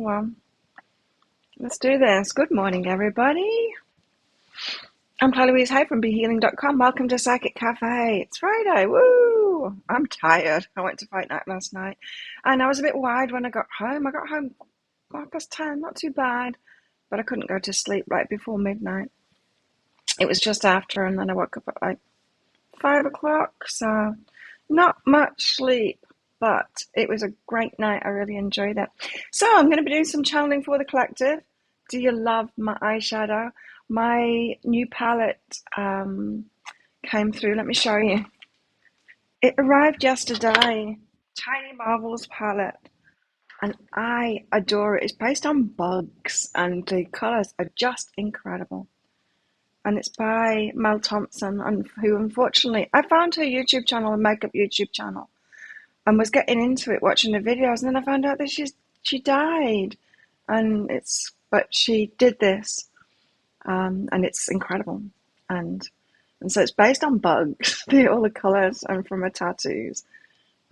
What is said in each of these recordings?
well, let's do this. Good morning, everybody. I'm Chloe Louise Hay from BeHealing.com. Welcome to Psychic Cafe. It's Friday. Woo! I'm tired. I went to fight night last night, and I was a bit wide when I got home. I got home 10:30, not too bad, but I couldn't go to sleep right before midnight. It was just after, and then I woke up at like 5 o'clock, so not much sleep, but it was a great night. I really enjoyed it. So I'm going to be doing some channeling for the collective. Do you love my eyeshadow? My new palette came through. Let me show you. It arrived yesterday. Tiny Marvels palette. And I adore it. It's based on bugs, and the colours are just incredible. And it's by Mel Thompson, who unfortunately, I found her YouTube channel, a makeup YouTube channel, and was getting into it, watching the videos, and then I found out that she died. But she did this. And it's incredible, and so it's based on bugs, all the colours, and from her tattoos.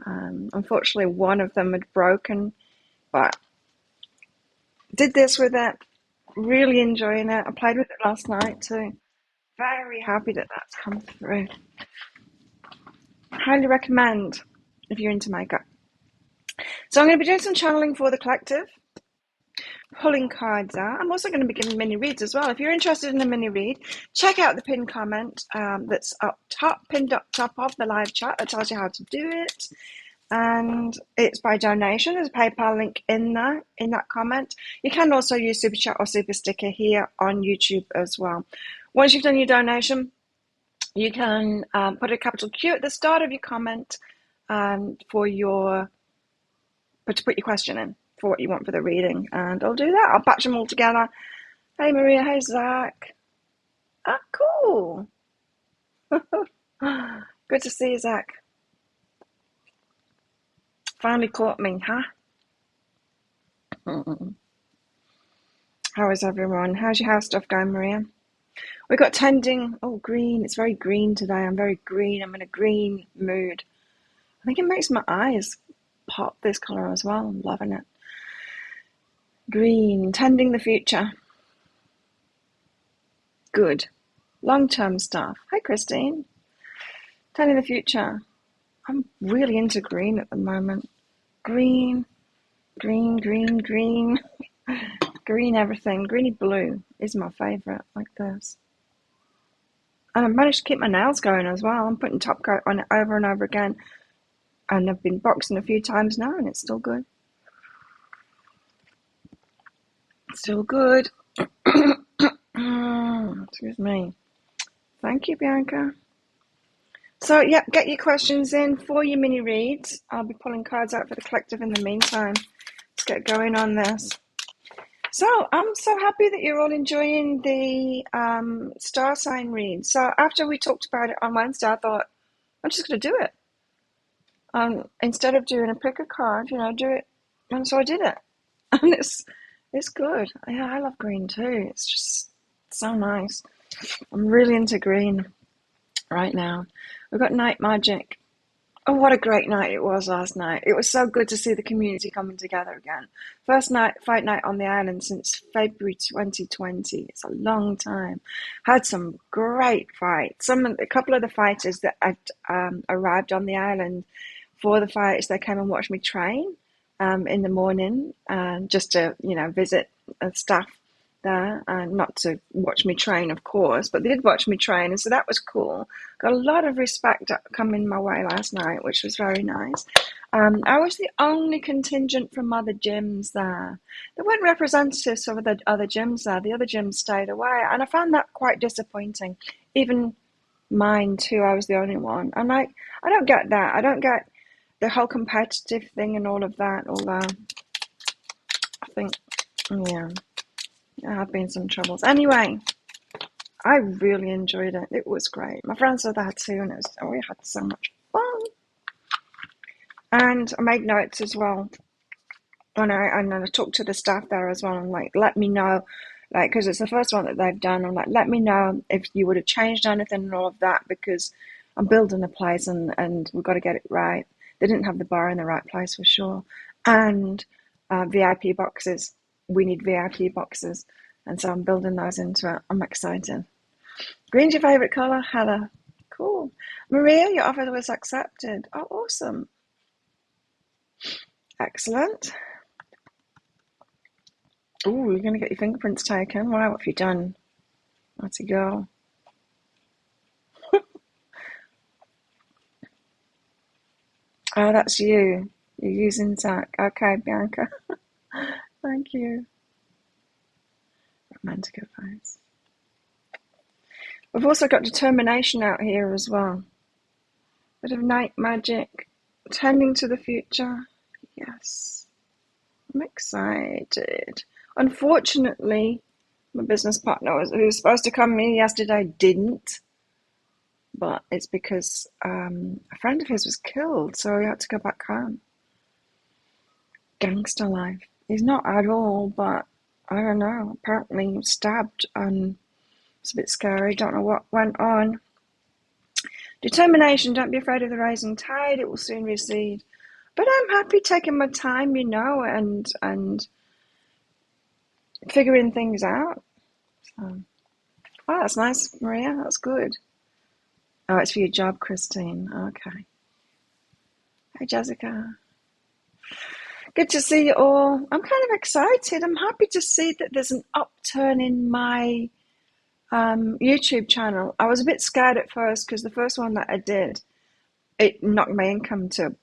Unfortunately, one of them had broken, but did this with it. Really enjoying it. I played with it last night too. Very happy that that's come through. Highly recommend if you're into makeup. So I'm going to be doing some channeling for the collective. Pulling cards out. I'm also going to be giving mini reads as well. If you're interested in a mini read, check out the pinned comment that's up top, pinned up top of the live chat that tells you how to do it. And it's by donation. There's a PayPal link in there, in that comment. You can also use Super Chat or Super Sticker here on YouTube as well. Once you've done your donation, you can put a capital Q at the start of your comment to put your question in for what you want for the reading, and I'll do that. I'll patch them all together. Hey Maria, hey Zach. Ah, cool. Good to see you, Zach. Finally caught me, huh? How is everyone? How's your house stuff going, Maria? We got tending. Oh, green. It's very green today. I'm very green. I'm in a green mood. I think it makes my eyes pop this color as well. I'm loving it. Green, tending the future. Good. Long-term stuff. Hi, Christine. Tending the future. I'm really into green at the moment. Green, green, green, green. Green everything. Greeny blue is my favorite, like this. And I've managed to keep my nails going as well. I'm putting top coat on it over and over again. And I've been boxing a few times now, and it's still good. Still good. Excuse me. Thank you, Bianca. So, yeah, get your questions in for your mini reads. I'll be pulling cards out for the collective in the meantime. Let's get going on this. So, I'm so happy that you're all enjoying the star sign read. So, after we talked about it on Wednesday, I thought, I'm just going to do it. Instead of doing a pick a card, do it. And so I did it. And it's good. Yeah, I love green too. It's just so nice. I'm really into green right now. We've got Night Magic. Oh, what a great night it was last night. It was so good to see the community coming together again. First fight night on the island since February 2020. It's a long time. Had some great fights. A couple of the fighters that had arrived on the island for the fights, they came and watched me train in the morning, just to visit staff there, and not to watch me train, of course, but they did watch me train, and so that was cool. Got a lot of respect coming my way last night, which was very nice. I was the only contingent from other gyms there. There weren't representatives of the other gyms there. The other gyms stayed away, and I found that quite disappointing. Even mine too, I was the only one, and I don't get that. I don't get the whole competitive thing and all of that, although I think, yeah, there have been some troubles. Anyway, I really enjoyed it. It was great. My friends were there too, and we had so much fun. And I made notes as well. And I talked to the staff there as well, and let me know, because it's the first one that they've done. I'm let me know if you would have changed anything and all of that, because I'm building a place and we've got to get it right. They didn't have the bar in the right place for sure. And VIP boxes. we need VIP boxes. And so I'm building those into it. I'm excited. Green's your favourite colour, Heather. Cool. Maria, your offer was accepted. Oh, awesome. Excellent. Oh, you're going to get your fingerprints taken. Wow, what have you done? That's a girl. Oh, that's you. You're using Zach. Okay, Bianca. Thank you. Romantic advice. We've also got determination out here as well. Bit of night magic. Tending to the future. Yes. I'm excited. Unfortunately, my business partner who was supposed to come in yesterday didn't. But it's because a friend of his was killed, so he had to go back home. Gangster life. He's not at all, but I don't know. Apparently he was stabbed, and it's a bit scary. Don't know what went on. Determination. Don't be afraid of the rising tide. It will soon recede. But I'm happy taking my time, and figuring things out. So, oh, that's nice, Maria. That's good. Oh, it's for your job, Christine. Okay. Hi, Jessica. Good to see you all. I'm kind of excited. I'm happy to see that there's an upturn in my YouTube channel. I was a bit scared at first because the first one that I did, it knocked my income to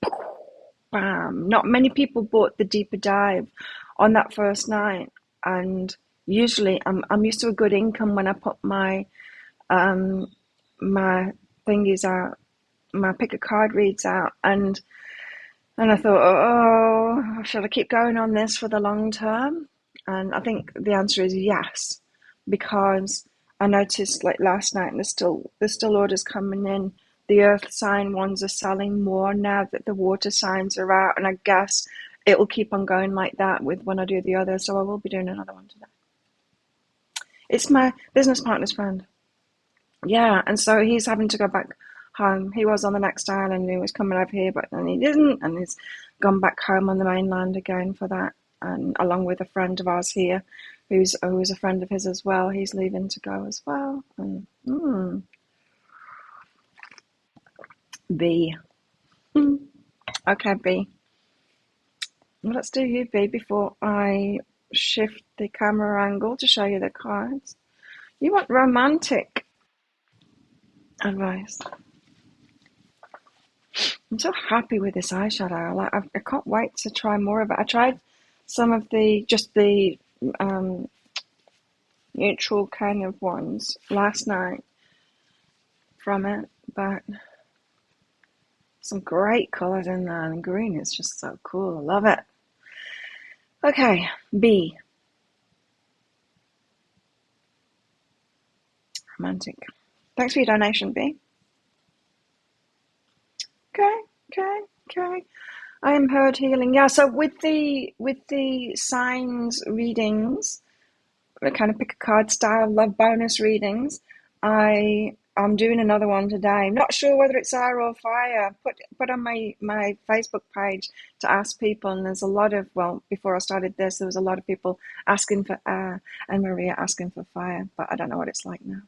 bam. Not many people bought the deeper dive on that first night, and usually I'm used to a good income when I put my my thingies out, my pick a card reads out, and I thought, oh, should I keep going on this for the long term? And I think the answer is yes, because I noticed like last night, and there's still orders coming in. The earth sign ones are selling more now that the water signs are out, and I guess it will keep on going like that with when I do the other. So I will be doing another one today. It's my business partner's friend. Yeah, and so he's having to go back home. He was on the next island and he was coming over here, but then he didn't, and he's gone back home on the mainland again for that. And along with a friend of ours here, who's a friend of his as well, he's leaving to go as well. And B. Okay, B. Well, let's do you, B, before I shift the camera angle to show you the cards. You want romantic advice. I'm so happy with this eyeshadow. Like, I can't wait to try more of it. I tried some of the neutral kind of ones last night from it, but some great colours in there, and green is just so cool. I love it. Okay, B. Romantic. Thanks for your donation, B. Okay. I am heard healing. Yeah, so with the signs readings, the kind of pick a card style love bonus readings, I'm doing another one today. I'm not sure whether it's air or fire. Put on my Facebook page to ask people, and there's a lot of, well, before I started this, there was a lot of people asking for air and Maria asking for fire, but I don't know what it's like now.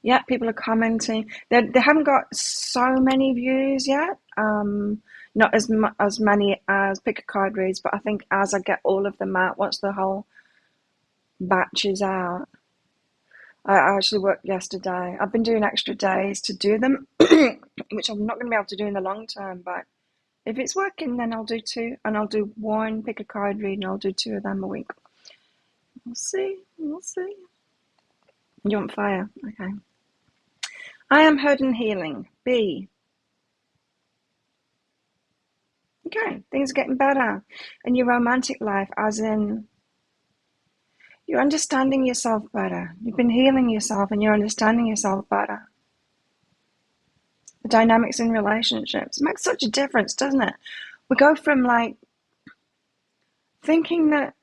Yeah, people are commenting. They haven't got so many views yet. Not as many as pick a card reads, but I think as I get all of them out, once the whole batch is out. I actually worked yesterday. I've been doing extra days to do them, which I'm not going to be able to do in the long term. But if it's working, then I'll do two, and I'll do one pick a card read, and I'll do two of them a week. We'll see. You want fire? Okay. I am heard and healing. B. Okay, things are getting better in your romantic life, as in you're understanding yourself better. You've been healing yourself and you're understanding yourself better. The dynamics in relationships makes such a difference, doesn't it? We go from like thinking that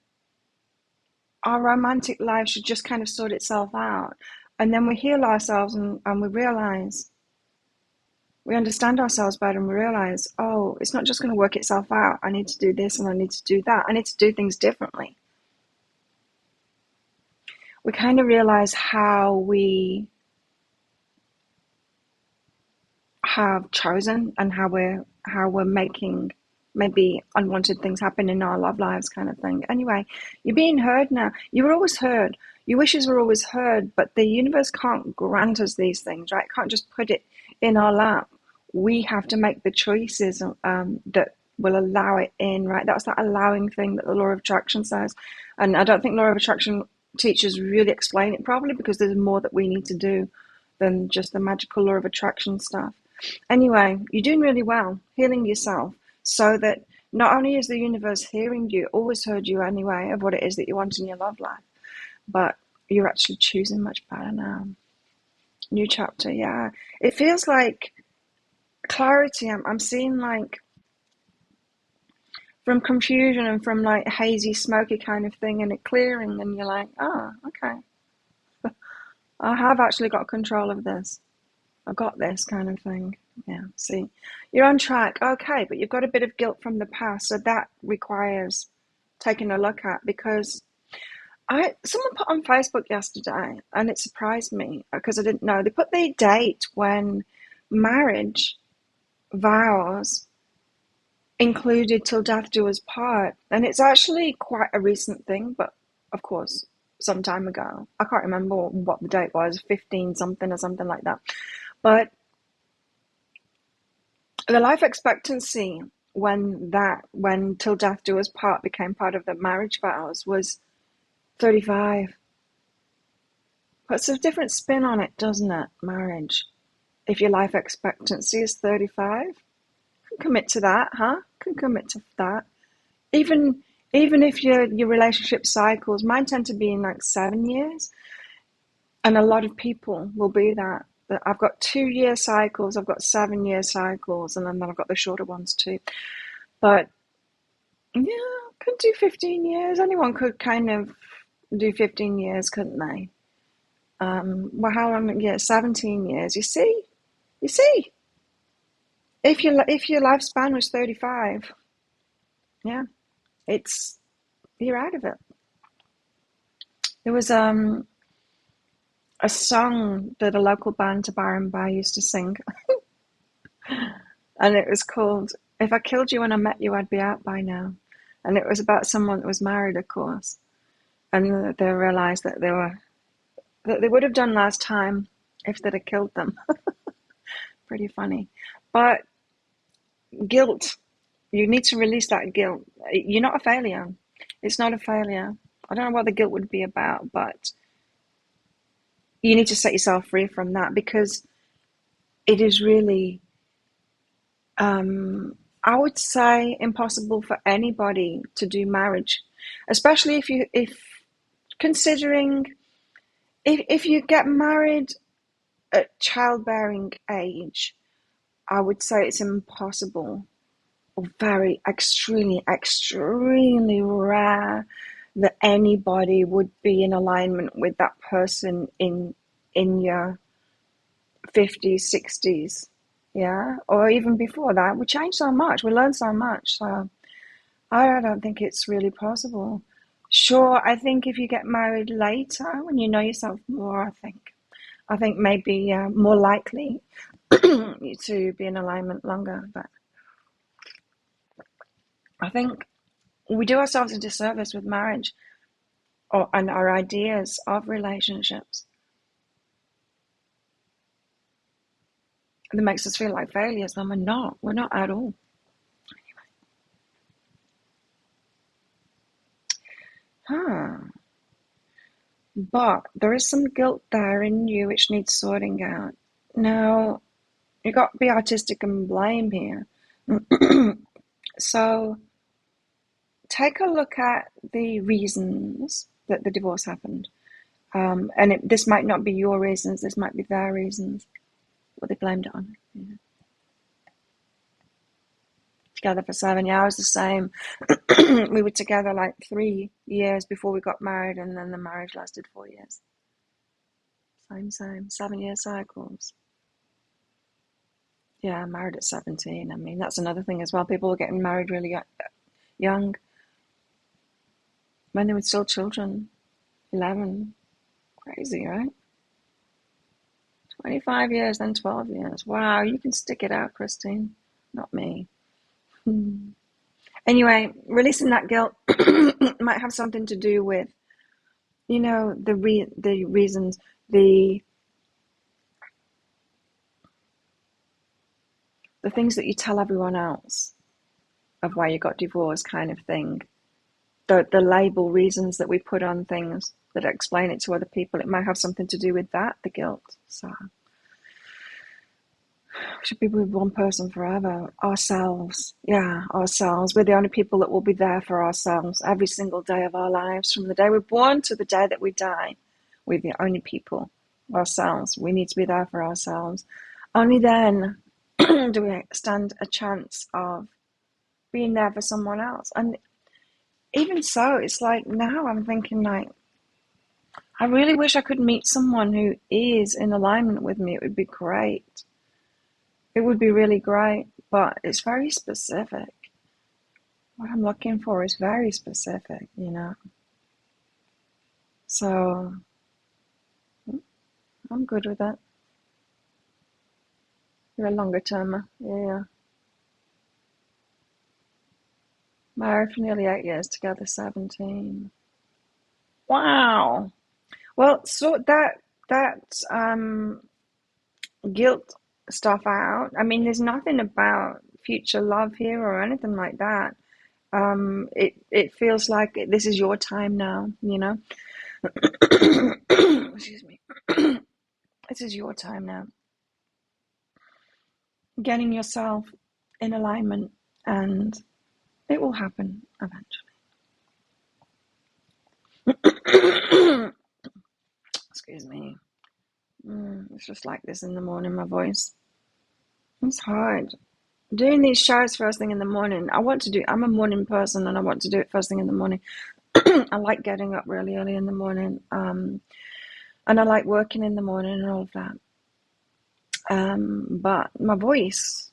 our romantic life should just kind of sort itself out, and then we heal ourselves and we realize, we understand ourselves better, and we realize, oh, it's not just going to work itself out. I need to do this and I need to do that. I need to do things differently. we kind of realize how we have chosen and how we're making maybe unwanted things happen in our love lives, kind of thing. Anyway, you're being heard now. You were always heard. Your wishes were always heard, but the universe can't grant us these things, right? It can't just put it in our lap. We have to make the choices that will allow it in, right? That's that allowing thing that the law of attraction says. And I don't think law of attraction teachers really explain it properly, because there's more that we need to do than just the magical law of attraction stuff. Anyway, you're doing really well, healing yourself, so that not only is the universe hearing you, always heard you anyway, of what it is that you want in your love life, but you're actually choosing much better now. New chapter, yeah. It feels like clarity. I'm seeing like from confusion and from like hazy, smoky kind of thing, and it clearing, and you're like, oh, okay. I have actually got control of this. I've got this kind of thing. Yeah, see, you're on track. Okay, but you've got a bit of guilt from the past, so that requires taking a look at, because someone put on Facebook yesterday, and it surprised me because I didn't know. They put the date when marriage vows included till death do us part, and it's actually quite a recent thing, but of course, some time ago. I can't remember what the date was, 15 something or something like that. But the life expectancy when till death do us part became part of the marriage vows was 35. Puts a different spin on it, doesn't it? Marriage. If your life expectancy is 35, can commit to that, huh? Can commit to that. Even if your relationship cycles, mine tend to be in like 7 years, and a lot of people will be that. But I've got 2-year cycles, I've got 7-year cycles, and then I've got the shorter ones too. But yeah, could do 15 years. Anyone could kind of do 15 years, couldn't they? Well, how long? Yeah, 17 years. You see, if your lifespan was 35, yeah, it's you're out of it. There was a song that a local band to Bar and Bar used to sing, and it was called "If I Killed You When I Met You, I'd Be Out by Now," and it was about someone that was married, of course, and they realised that they would have done last time if they'd have killed them. Pretty funny, but guilt. You need to release that guilt. You're not a failure. It's not a failure. I don't know what the guilt would be about, but you need to set yourself free from that, because it is really, I would say, impossible for anybody to do marriage, especially if considering if you get married at childbearing age. I would say it's impossible, or very extremely rare, that anybody would be in alignment with that person in your 50s, 60s, yeah, or even before that. We change so much, we learn so much, so I don't think it's really possible. Sure, I think if you get married later, when you know yourself more, I think maybe more likely to be in alignment longer, but I think we do ourselves a disservice with marriage, and our ideas of relationships, that makes us feel like failures, and we're not at all. Huh. But there is some guilt there in you which needs sorting out. Now, you got to be artistic and blame here. So take a look at the reasons that the divorce happened. And this might not be your reasons, this might be their reasons, what they blamed it on. Yeah. Together for 7 years, I was the same. We were together like 3 years before we got married, and then the marriage lasted 4 years. Same, 7-year cycles. Yeah, married at 17. I mean, that's another thing as well. People are getting married really young, when they were still children, 11. Crazy, right? 25 years, then 12 years. Wow, you can stick it out, Christine. Not me. Hmm. Anyway, releasing that guilt might have something to do with, the reasons, the the things that you tell everyone else of why you got divorced, kind of thing. The label reasons that we put on things that explain it to other people. It might have something to do with that, the guilt. So we should be with one person forever. Ourselves. Yeah, ourselves. We're the only people that will be there for ourselves every single day of our lives. From the day we're born to the day that we die, we're the only people. Ourselves. We need to be there for ourselves. Only then do we stand a chance of being there for someone else. And even so, it's like now I'm thinking like, I really wish I could meet someone who is in alignment with me. It would be great. It would be really great, but it's very specific. What I'm looking for is very specific, So I'm good with that. You're a longer termer. Yeah. Married for nearly 8 years, together 17. Wow. Well, sort that guilt stuff out. I mean, there's nothing about future love here or anything like that. It feels like this is your time now, Excuse me. This is your time now. Getting yourself in alignment, and it will happen eventually. Excuse me. It's just like this in the morning, my voice. It's hard. Doing these shows first thing in the morning, I'm a morning person and I want to do it first thing in the morning. I like getting up really early in the morning, and I like working in the morning and all of that. But my voice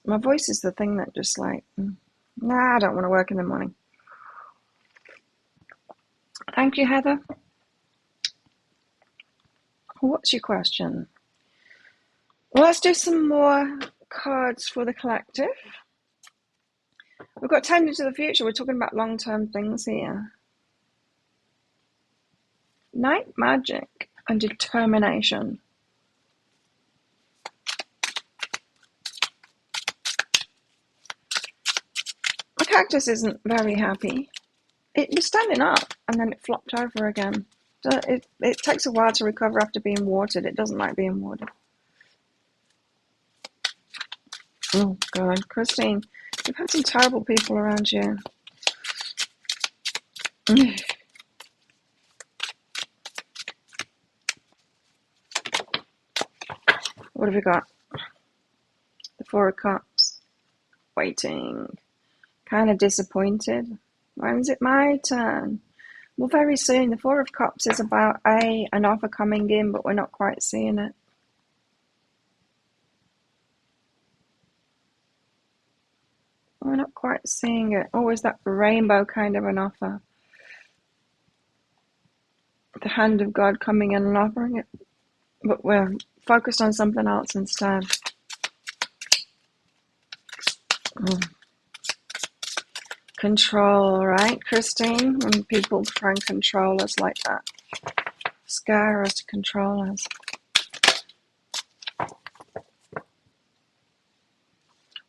is the thing that just like, nah, I don't want to work in the morning. Thank you, Heather. What's your question? Well, let's do some more cards for the collective. We've got 10 into the future. We're talking about long-term things here. Night magic and determination. The cactus isn't very happy. It was standing up and then it flopped over again. So it takes a while to recover after being watered. It doesn't like being watered. Oh, God. Christine, you've had some terrible people around you. What have we got? The Four of Cups. Waiting. Kind of disappointed. When's it my turn? Well, very soon. The Four of Cups is about an offer coming in, but we're not quite seeing it. We're not quite seeing it. Always that rainbow kind of an offer. The hand of God coming in and offering it. But we're focused on something else instead. Control, right, Christine? When people try and control us like that. Scare us to control us.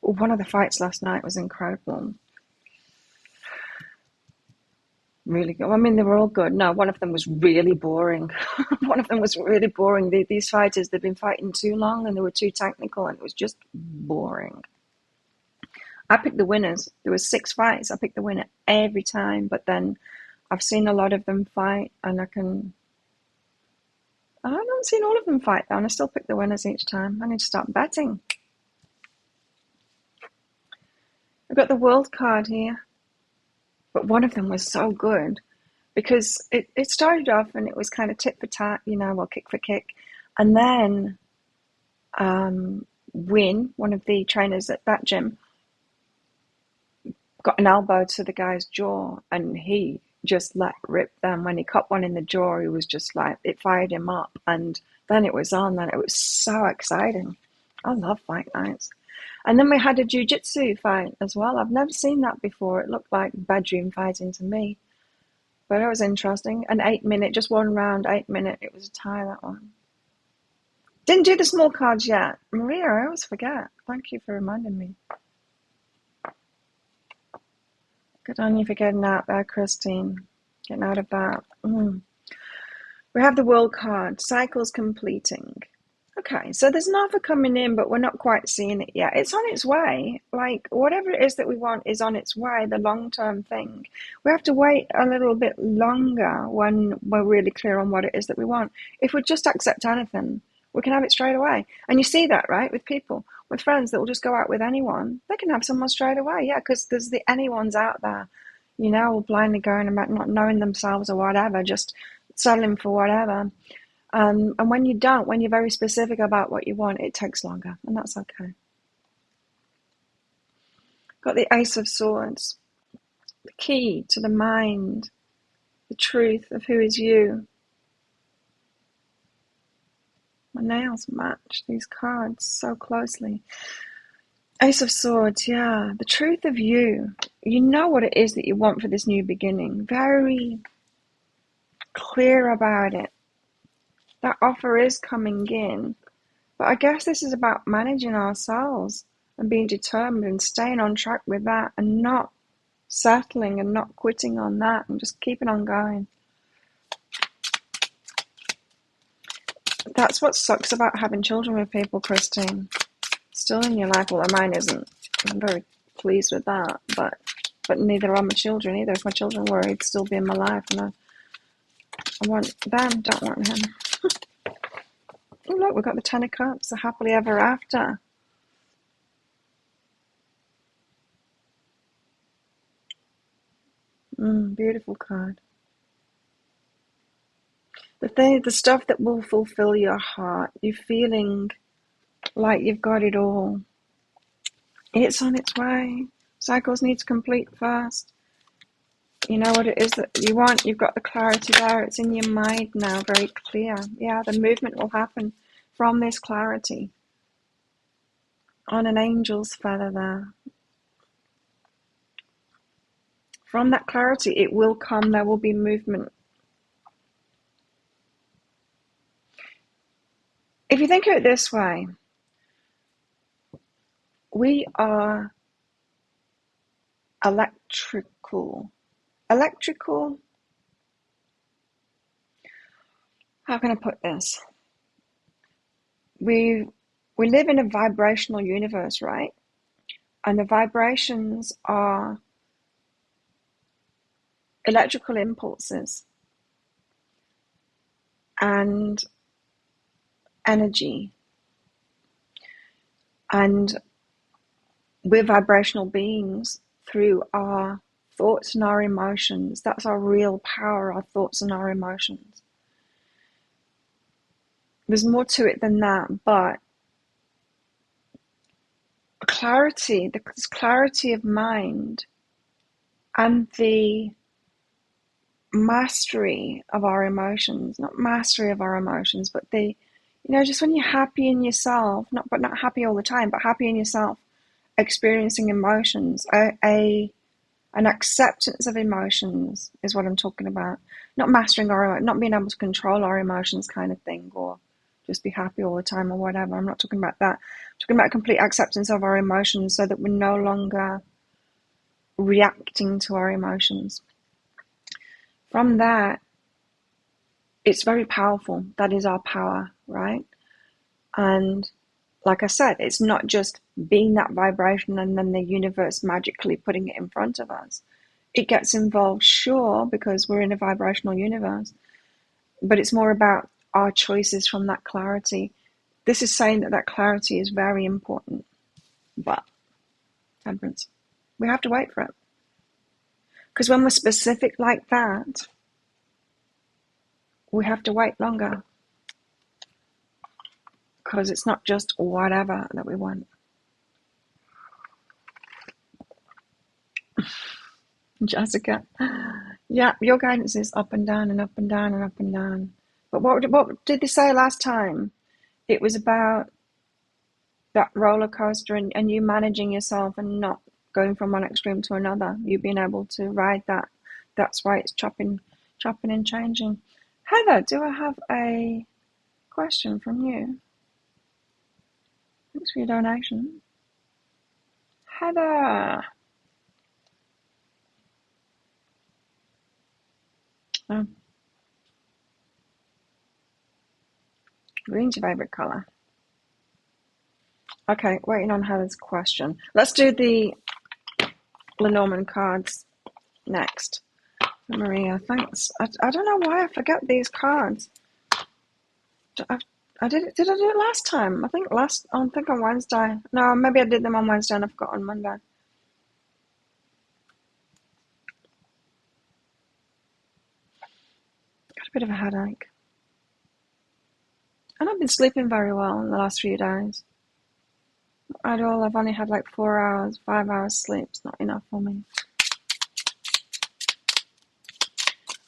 Well, one of the fights last night was incredible. Really good. I mean, they were all good. No, one of them was really boring. One of them was really boring. These fighters, they've been fighting too long and they were too technical and it was just boring. I picked the winners. There were 6 fights. I picked the winner every time, but then I've seen a lot of them fight and I haven't seen all of them fight though, and I still pick the winners each time. I need to start betting. I've got the World card here. But one of them was so good because it started off and it was kind of tit for tat, well, kick for kick. And then Win, one of the trainers at that gym, got an elbow to the guy's jaw and he just let rip then. When he caught one in the jaw, he was just like, it fired him up. And then it was on, and it was so exciting. I love fight nights. And then we had a jiu-jitsu fight as well. I've never seen that before. It looked like bedroom fighting to me. But it was interesting. An 8 minute, just one round, 8 minute. It was a tie, that one. Didn't do the small cards yet. Maria, I always forget. Thank you for reminding me. Good on you for getting out there, Christine. Getting out of that. We have the world card. Cycles completing. Okay, so there's an offer coming in, but we're not quite seeing it yet. It's on its way. Like, whatever it is that we want is on its way, the long-term thing. We have to wait a little bit longer when we're really clear on what it is that we want. If we just accept anything, we can have it straight away. And you see that, right, with people, with friends that will just go out with anyone. They can have someone straight away, yeah, because there's the anyones out there, blindly going about not knowing themselves or whatever, just settling for whatever. And when you're very specific about what you want, it takes longer, and that's okay. Got the Ace of Swords, the key to the mind, the truth of who is you. My nails match these cards so closely. Ace of Swords, yeah, the truth of you. You know what it is that you want for this new beginning. Very clear about it. That offer is coming in. But I guess this is about managing ourselves and being determined and staying on track with that and not settling and not quitting on that and just keeping on going. That's what sucks about having children with people, Christine. Still in your life, well, mine isn't. I'm very pleased with that, but neither are my children either. If my children were, he'd still be in my life, and I want them, don't want him. Oh, look, we've got the Ten of Cups, the happily ever after. Beautiful card. The stuff that will fulfill your heart, you feeling like you've got it all. It's on its way. Cycles need to complete first. You know what it is that you want. You've got the clarity there. It's in your mind now, very clear. Yeah, the movement will happen from this clarity. On an angel's feather there. From that clarity, it will come. There will be movement. If you think of it this way, we are electrical. How can I put this? We live in a vibrational universe, right? And the vibrations are electrical impulses and energy. And we're vibrational beings through our thoughts and our emotions. That's our real power, our thoughts and our emotions. There's more to it than that, but this clarity of mind and the mastery of our emotions, not mastery of our emotions, but just when you're happy in yourself, not happy all the time, but happy in yourself, experiencing emotions, an acceptance of emotions is what I'm talking about. Not mastering not being able to control our emotions kind of thing, or just be happy all the time or whatever. I'm not talking about that. I'm talking about complete acceptance of our emotions so that we're no longer reacting to our emotions. From that, it's very powerful. That is our power, right? And like I said, it's not just being that vibration and then the universe magically putting it in front of us. It gets involved, sure, because we're in a vibrational universe, but it's more about our choices from that clarity. This is saying that clarity is very important, but temperance, we have to wait for it. Because when we're specific like that, we have to wait longer. Because it's not just whatever that we want. Jessica. Yeah, your guidance is up and down and up and down and up and down. But what did they say last time? It was about that roller coaster and you managing yourself and not going from one extreme to another. You being able to ride that. That's why it's chopping and changing. Heather, do I have a question from you? Thanks for your donation. Heather. Oh, green's your favourite colour. Okay, waiting on Heather's question. Let's do the Lenormand cards next. Maria, thanks. I don't know why I forget these cards. I did it. Did I do it last time? I think on Wednesday. No, maybe I did them on Wednesday and I forgot on Monday. Got a bit of a headache. And I've been sleeping very well in the last few days. I've only had like 4 hours, 5 hours sleep. It's not enough for me.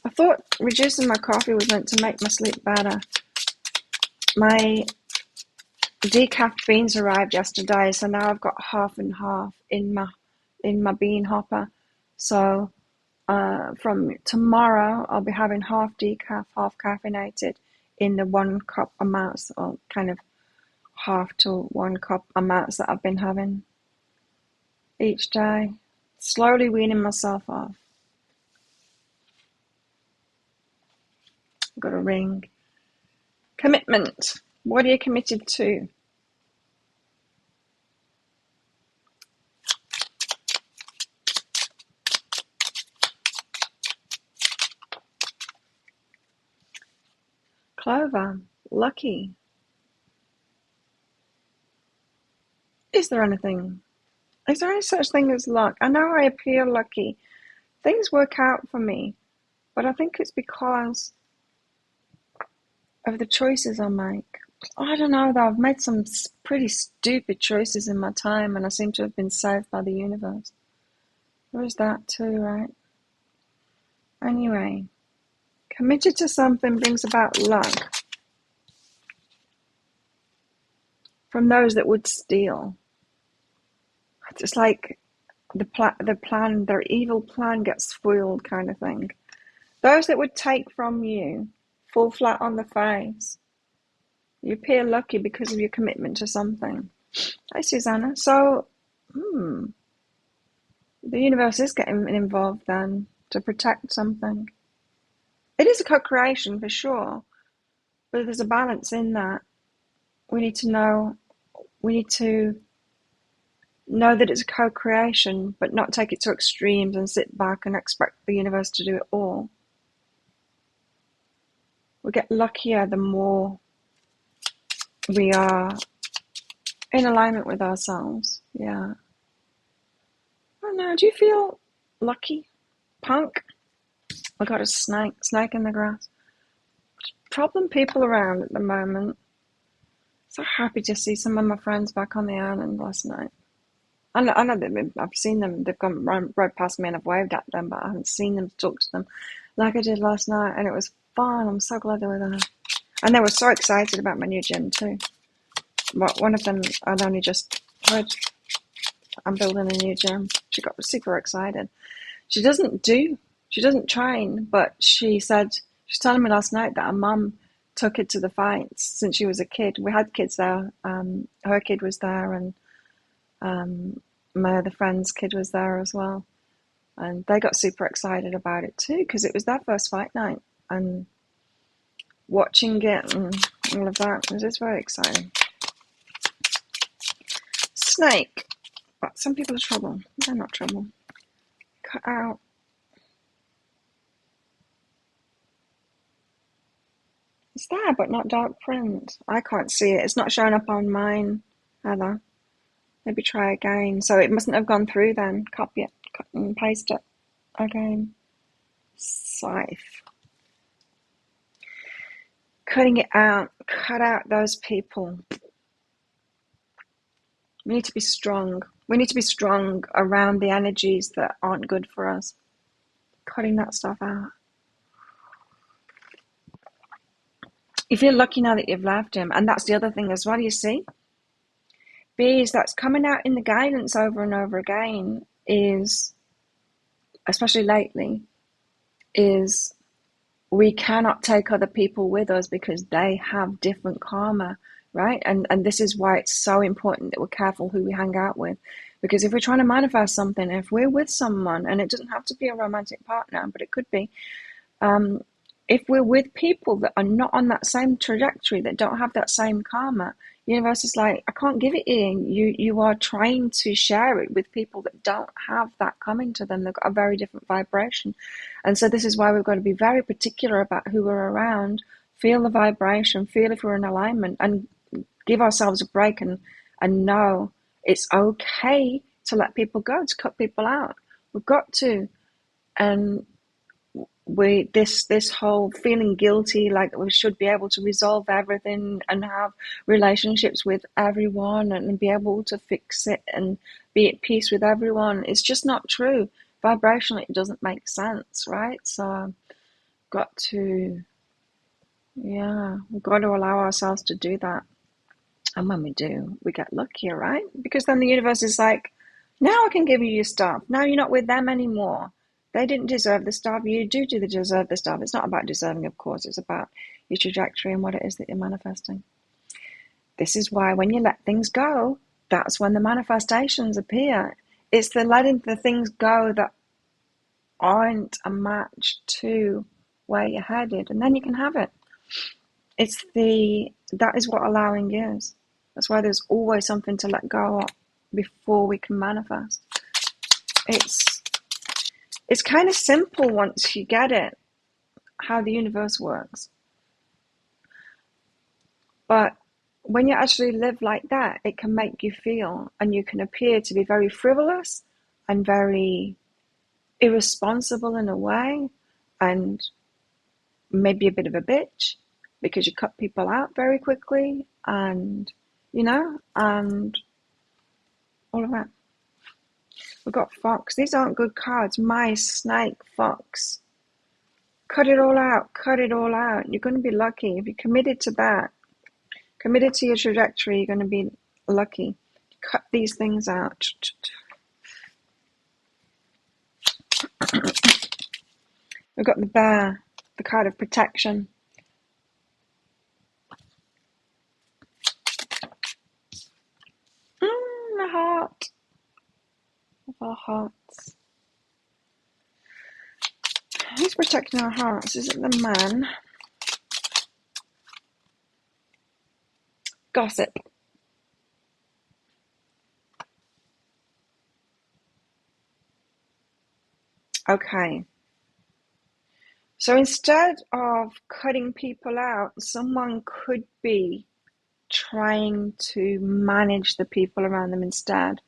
I thought reducing my coffee was meant to make my sleep better. My decaf beans arrived yesterday, so now I've got half and half in my bean hopper. So from tomorrow, I'll be having half decaf, half caffeinated in the 1 cup amounts, or kind of half to 1 cup amounts that I've been having each day. Slowly weaning myself off. Got a ring. Commitment. What are you committed to? Clover. Lucky. Is there anything? Is there any such thing as luck? I know I appear lucky. Things work out for me, but I think it's because of the choices I make. I don't know though, I've made some pretty stupid choices in my time and I seem to have been saved by the universe. There is that too, right? Anyway, committed to something brings about luck from those that would steal. It's like their evil plan gets foiled kind of thing. Those that would take from you fall flat on the face. You appear lucky because of your commitment to something. Hi, Susanna. So, the universe is getting involved then to protect something. It is a co-creation for sure, but there's a balance in that. We need to know that it's a co-creation, but not take it to extremes and sit back and expect the universe to do it all. We get luckier the more we are in alignment with ourselves. Yeah. I don't know. Do you feel lucky? Punk? I got a snake in the grass. Problem people around at the moment. So happy to see some of my friends back on the island last night. I know I've seen them. They've gone right past me and I've waved at them, but I haven't seen them, talk to them like I did last night, and it was fun. I'm so glad they were there. And they were so excited about my new gym too. One of them I'd only just heard, I'm building a new gym. She got super excited. She doesn't train, but she's telling me last night that her mum took her to the fights since she was a kid. We had kids there. Her kid was there, and my other friend's kid was there as well. And they got super excited about it too, because it was their first fight night. And watching it and all of that, it was very exciting. Snake. But some people are trouble. They're not trouble. Cut out. It's there, but not dark print. I can't see it. It's not showing up on mine, Heather. Maybe try again. So it mustn't have gone through then. Copy it, cut and paste it again. Scythe. Cutting it out. Cut out those people. We need to be strong. We need to be strong around the energies that aren't good for us. cutting that stuff out. You feel lucky now that you've left him. And that's the other thing as well, you see. Bees, that's coming out in the guidance over and over again is, especially lately, is we cannot take other people with us because they have different karma, right? And this is why it's so important that we're careful who we hang out with. Because if we're trying to manifest something, if we're with someone, and it doesn't have to be a romantic partner, but it could be, if we're with people that are not on that same trajectory, that don't have that same karma, the universe is like, I can't give it in. You are trying to share it with people that don't have that coming to them. They've got a very different vibration. And so this is why we've got to be very particular about who we're around, feel the vibration, feel if we're in alignment, and give ourselves a break and know it's okay to let people go, to cut people out. We've got to. And this whole feeling guilty, like we should be able to resolve everything and have relationships with everyone and be able to fix it and be at peace with everyone, it's just not true. Vibrationally, it doesn't make sense, right? So we've got to allow ourselves to do that. And when we do, we get luckier, right? Because then the universe is like, now I can give you your stuff. Now you're not with them anymore. They didn't deserve the stuff. You do deserve the stuff. It's not about deserving, of course. It's about your trajectory and what it is that you're manifesting. This is why when you let things go, that's when the manifestations appear. It's the letting the things go that aren't a match to where you're headed. And then you can have it. That is what allowing is. That's why there's always something to let go of before we can manifest. It's kind of simple once you get it, how the universe works. But when you actually live like that, it can make you feel, and you can appear to be very frivolous and very irresponsible in a way, and maybe a bit of a bitch because you cut people out very quickly, and and all of that. We've got fox. These aren't good cards. Mice, snake, fox. Cut it all out. Cut it all out. You're going to be lucky. If you're committed to that, committed to your trajectory, you're going to be lucky. Cut these things out. We've got the bear, the card of protection. The heart of our hearts. Who's protecting our hearts? Is it the man? Gossip. Okay. So instead of cutting people out, someone could be trying to manage the people around them instead.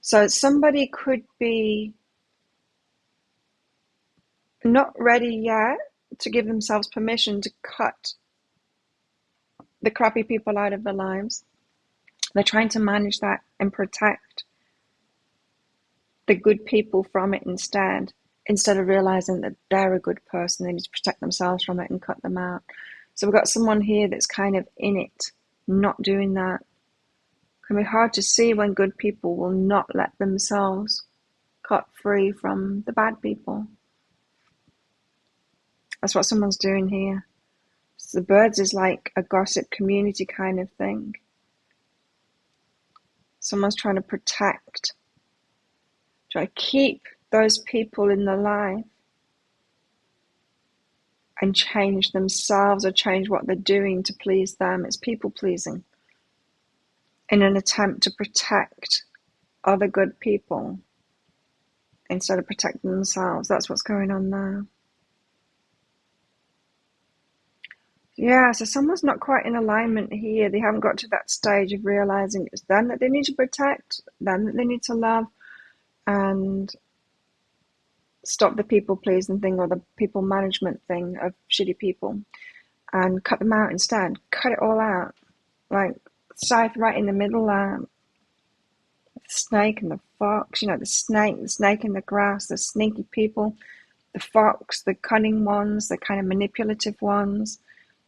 So somebody could be not ready yet to give themselves permission to cut the crappy people out of their lives. They're trying to manage that and protect the good people from it instead of realizing that they're a good person. They need to protect themselves from it and cut them out. So we've got someone here that's kind of in it, not doing that. It can be hard to see when good people will not let themselves cut free from the bad people. That's what someone's doing here. So the birds is like a gossip community kind of thing. Someone's trying to protect, try to keep those people in their life and change themselves or change what they're doing to please them. It's people pleasing in an attempt to protect other good people instead of protecting themselves. That's what's going on now. Yeah, so someone's not quite in alignment here. They haven't got to that stage of realizing it's them that they need to protect, them that they need to love, and stop the people pleasing thing or the people management thing of shitty people and cut them out instead. Cut it all out. Like scythe right in the middle, the snake and the fox, the snake in the grass, the sneaky people, the fox, the cunning ones, the kind of manipulative ones,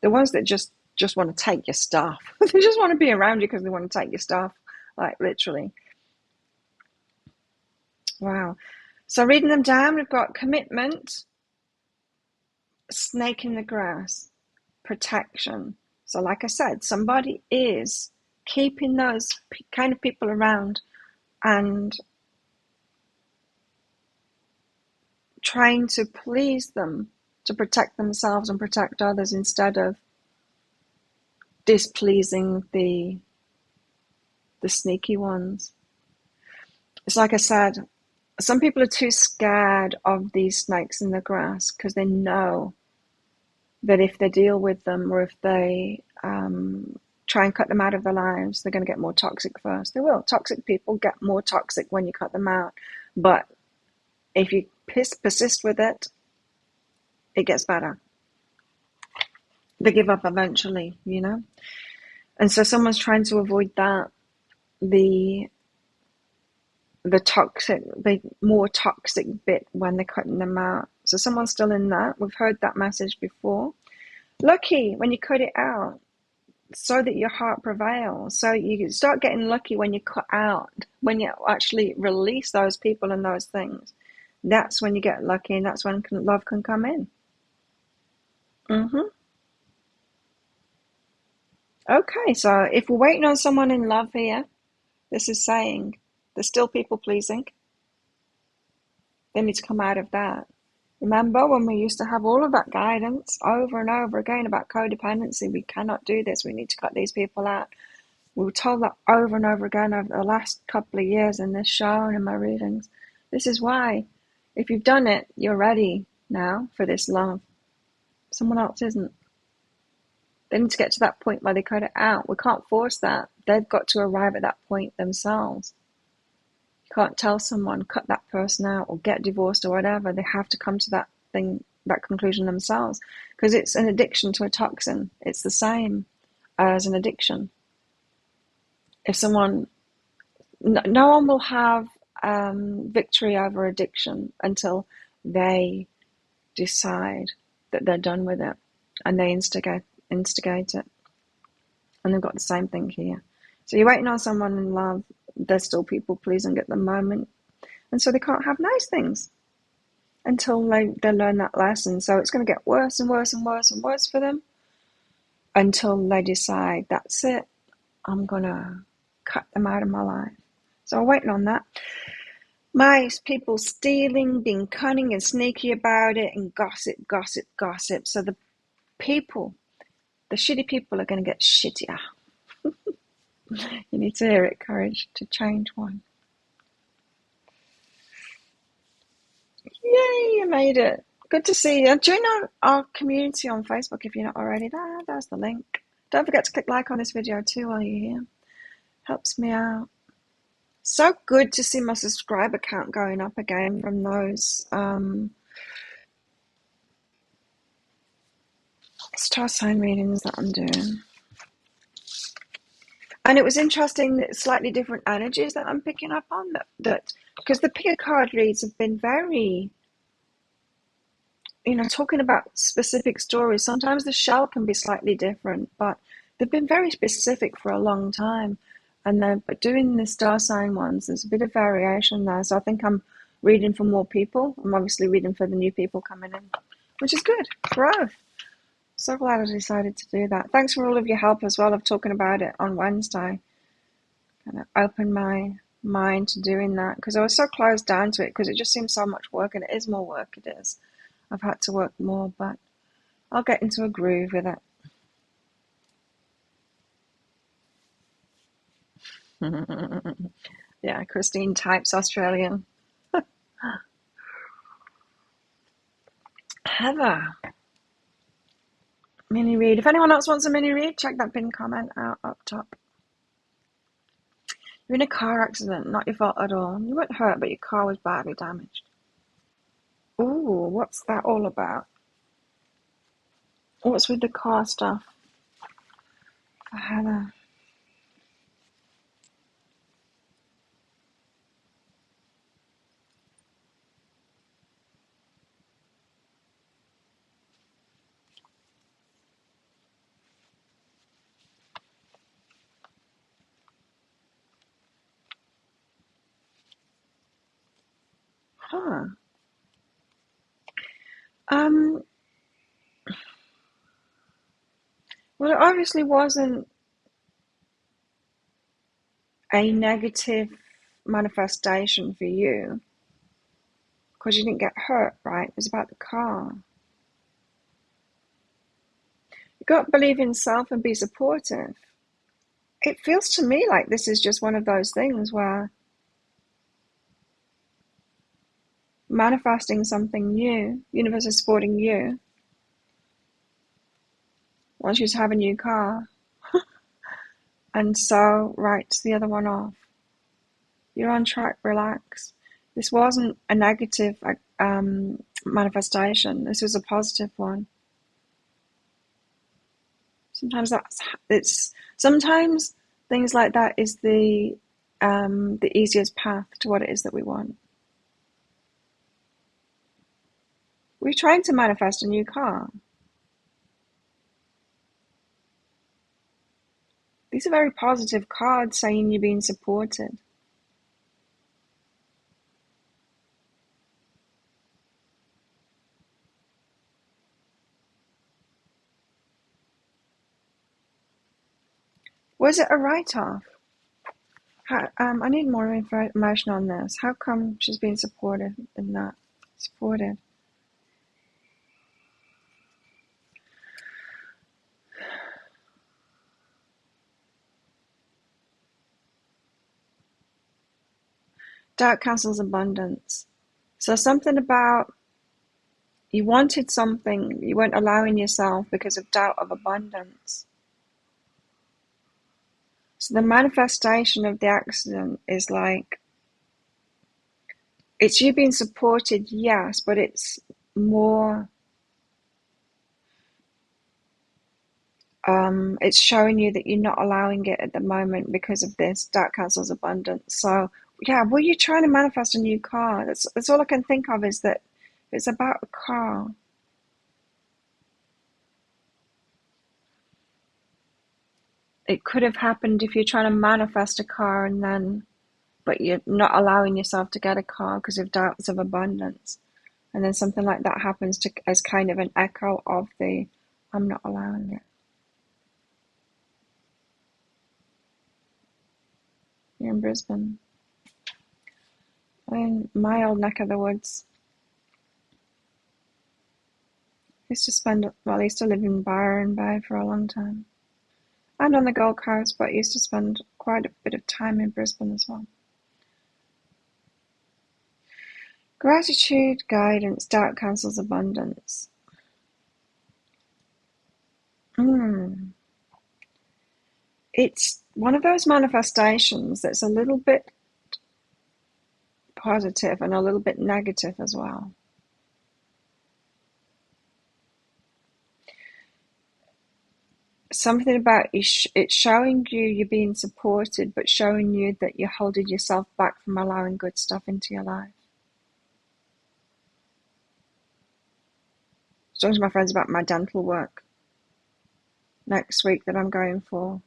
the ones that just want to take your stuff. They just want to be around you because they want to take your stuff, like literally. Wow. So reading them down, we've got commitment, snake in the grass, protection. So like I said, somebody is keeping those kind of people around and trying to please them to protect themselves and protect others instead of displeasing the sneaky ones. It's like I said, some people are too scared of these snakes in the grass because they know that if they deal with them or if they try and cut them out of their lives, they're going to get more toxic first. They will. Toxic people get more toxic when you cut them out. But if you persist with it, it gets better. They give up eventually, you know? And so someone's trying to avoid that. The toxic, the more toxic bit when they're cutting them out. So someone's still in that. We've heard that message before. Lucky when you cut it out so that your heart prevails. So you start getting lucky when you cut out, when you actually release those people and those things. That's when you get lucky, and that's when love can come in. Okay, so if we're waiting on someone in love here, this is saying there's still people pleasing. They need to come out of that. Remember when we used to have all of that guidance over and over again about codependency? We cannot do this. We need to cut these people out. We were told that over and over again over the last couple of years in this show and in my readings. This is why, if you've done it, you're ready now for this love. Someone else isn't. They need to get to that point where they cut it out. We can't force that. They've got to arrive at that point themselves. You can't tell someone, cut that person out or get divorced or whatever. They have to come to that thing, that conclusion themselves. Because it's an addiction to a toxin. It's the same as an addiction. If someone, no one will have victory over addiction until they decide that they're done with it and they instigate it. And they've got the same thing here. So you're waiting on someone in love, they're still people pleasing at the moment, and so they can't have nice things until they learn that lesson. So it's going to get worse and worse and worse and worse for them until they decide, that's it, I'm going to cut them out of my life. So I'm waiting on that. My people stealing, being cunning and sneaky about it, and gossip. So the shitty people are going to get shittier. You need to hear it, courage to change one. Yay, you made it. Good to see you. Join our community on Facebook if you're not already there. There's the link. Don't forget to click like on this video too while you're here. Helps me out. So good to see my subscriber count going up again from those star sign readings that I'm doing. And it was interesting that slightly different energies that I'm picking up on, that because the pick a card reads have been very, talking about specific stories. Sometimes the shell can be slightly different, but they've been very specific for a long time. And but doing the star sign ones, there's a bit of variation there. So I think I'm reading for more people. I'm obviously reading for the new people coming in, which is good. Growth. So glad I decided to do that. Thanks for all of your help as well of talking about it on Wednesday. Kind of opened my mind to doing that because I was so closed down to it because it just seems so much work, and it is more work. It is. I've had to work more, but I'll get into a groove with it. Yeah, Christine types Australian. Heather. Mini read. If anyone else wants a mini read, check that pinned comment out up top. You're in a car accident, not your fault at all. You weren't hurt, but your car was badly damaged. Ooh, what's that all about? What's with the car stuff? For Heather. Huh. Um, well, it obviously wasn't a negative manifestation for you because you didn't get hurt, right? It was about the car. You got to believe in self and be supportive. It feels to me like this is just one of those things where manifesting something new, universe is supporting you. Wants you to have a new car, and so writes the other one off. You're on track, relax. This wasn't a negative manifestation. This was a positive one. Sometimes things like that is the easiest path to what it is that we want. We're trying to manifest a new car. These are very positive cards saying you're being supported. Was it a write-off? I need more information on this. How come she's being supported and not supported? Doubt cancels abundance. So something about you wanted something, you weren't allowing yourself because of doubt of abundance. So the manifestation of the accident is like, it's you being supported, yes, but it's more, it's showing you that you're not allowing it at the moment because of this. Doubt cancels abundance. So yeah, were you trying to manifest a new car? That's all I can think of is that it's about a car. It could have happened if you're trying to manifest a car and then, but you're not allowing yourself to get a car because of doubts of abundance. And then something like that happens as kind of an echo of the, I'm not allowing it. You're in Brisbane. In my old neck of the woods. I used to live in Byron Bay for a long time. And on the Gold Coast, but I used to spend quite a bit of time in Brisbane as well. Gratitude, guidance, doubt cancels abundance. It's one of those manifestations that's a little bit positive and a little bit negative as well. Something about it's showing you're being supported, but showing you that you're holding yourself back from allowing good stuff into your life. I was talking to my friends about my dental work next week that I'm going for.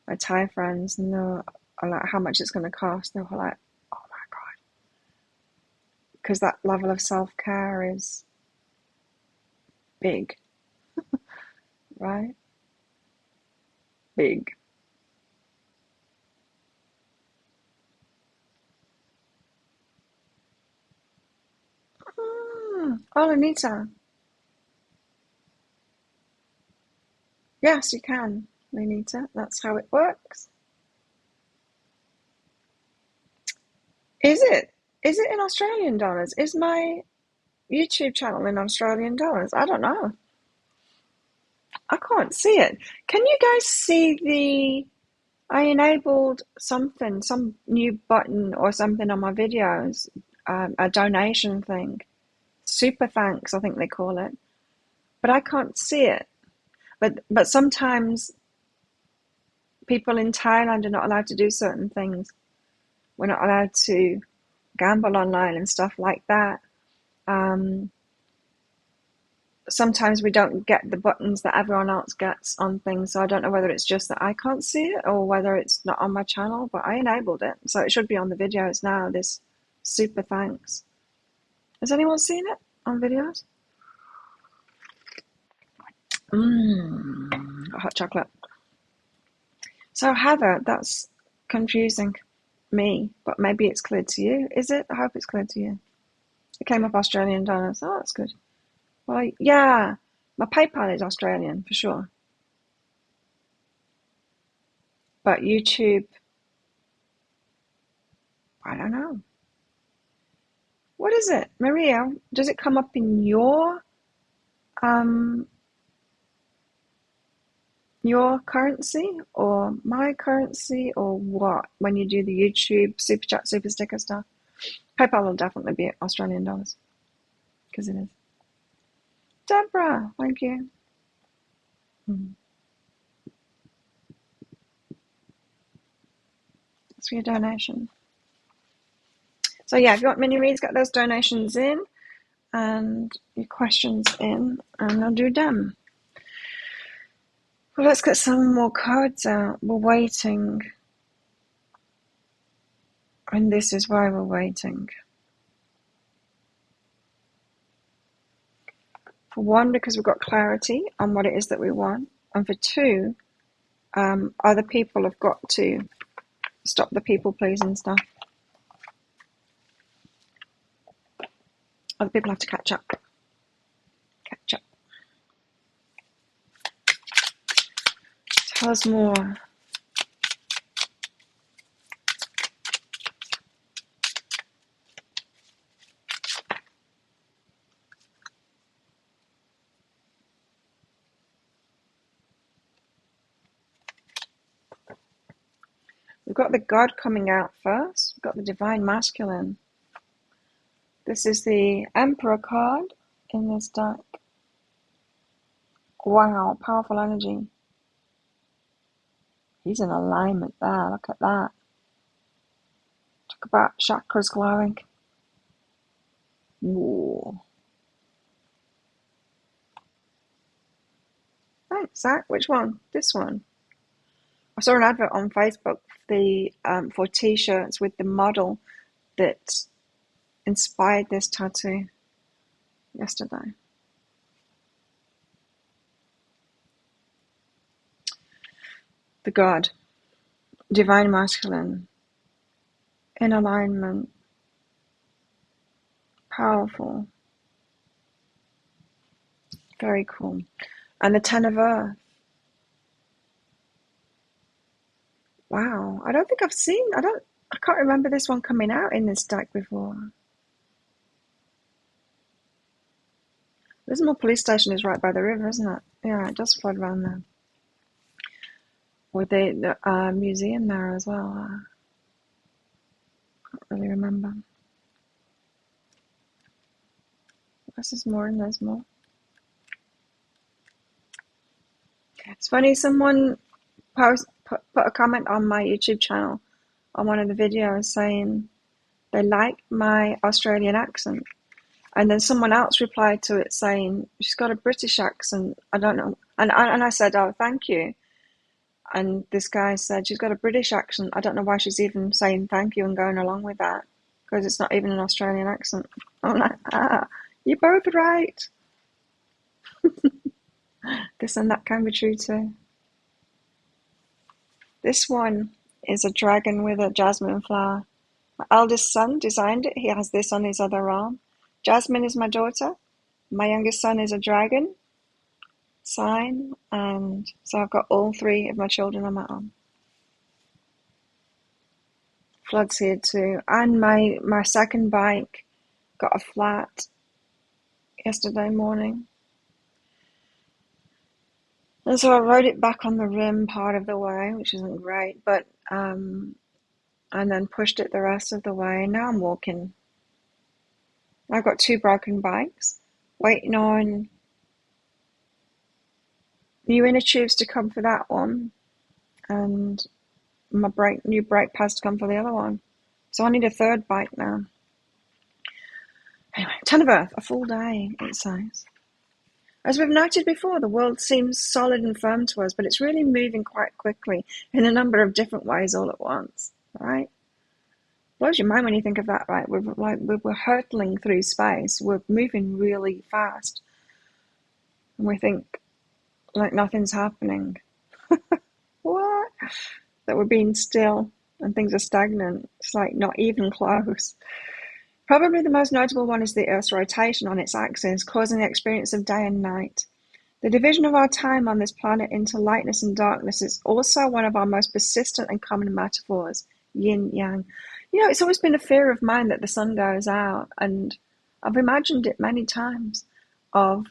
My Thai friends, and they're like, how much it's going to cost. They were like, oh my God. Because that level of self-care is big, right? Big. Oh, Anita. Yes, you can, Anita. That's how it works. Is it? Is it in Australian dollars? Is my YouTube channel in Australian dollars? I don't know. I can't see it. Can you guys see I enabled something, some new button or something on my videos, a donation thing. Super thanks, I think they call it. But I can't see it. But sometimes people in Thailand are not allowed to do certain things. We're not allowed to gamble online and stuff like that. Sometimes we don't get the buttons that everyone else gets on things, so I don't know whether it's just that I can't see it or whether it's not on my channel, but I enabled it, so it should be on the videos now, this super thanks. Has anyone seen it on videos? Hot chocolate. So Heather, that's confusing me, but maybe it's clear to you. Is it? I hope it's clear to you. It came up Australian dollars. Oh, that's good. Well, yeah, my PayPal is Australian for sure. But YouTube, I don't know. What is it? Maria, does it come up in your currency or my currency or what when you do the YouTube super chat super sticker stuff? PayPal will definitely be Australian dollars because it is. Deborah, thank you. That's for your donation. So yeah, if you want mini reads, get those donations in and your questions in, and I'll do them. Well, let's get some more cards out. We're waiting. And this is why we're waiting. For one, because we've got clarity on what it is that we want. And for two, other people have got to stop the people pleasing stuff. Other people have to catch up. Catch up. Tell us more. We've got the God coming out first. We've got the Divine Masculine. This is the Emperor card in this deck. Wow, powerful energy. He's in alignment there. Look at that. Talk about chakras glowing. Ooh. Thanks, Zach. Which one? This one. I saw an advert on Facebook for t-shirts with the model that inspired this tattoo yesterday. The God, Divine Masculine, in alignment, powerful, very cool. And the Ten of Earth. Wow, I don't think I've seen, I can't remember this one coming out in this deck before. Lismore Police Station is right by the river, isn't it? Yeah, it does flood around there. With the museum there as well. Can't really remember. This is more and there's more. It's funny, someone put a comment on my YouTube channel on one of the videos saying they like my Australian accent. And then someone else replied to it saying, she's got a British accent. I don't know. And I said, oh, thank you. And this guy said, she's got a British accent. I don't know why she's even saying thank you and going along with that, because it's not even an Australian accent. I'm like, you're both right. This and that can be true too. This one is a dragon with a jasmine flower. My eldest son designed it. He has this on his other arm. Jasmine is my daughter. My youngest son is a dragon sign, and so I've got all three of my children on my arm. Floods here too, and my second bike got a flat yesterday morning, and so I rode it back on the rim part of the way, which isn't great, but and then pushed it the rest of the way. Now I'm walking. I've got two broken bikes, waiting on new inner tubes to come for that one, and my new brake pads to come for the other one. So I need a third bike now. Anyway, Ten of Earth, a full day, it says. As we've noted before, the world seems solid and firm to us, but it's really moving quite quickly in a number of different ways all at once, right? blows your mind when you think of that, right? We're hurtling through space. We're moving really fast. And we think like nothing's happening. What? That we're being still and things are stagnant. It's like not even close. Probably the most notable one is the Earth's rotation on its axis, causing the experience of day and night. The division of our time on this planet into lightness and darkness is also one of our most persistent and common metaphors, yin-yang. It's always been a fear of mine that the sun goes out, and I've imagined it many times of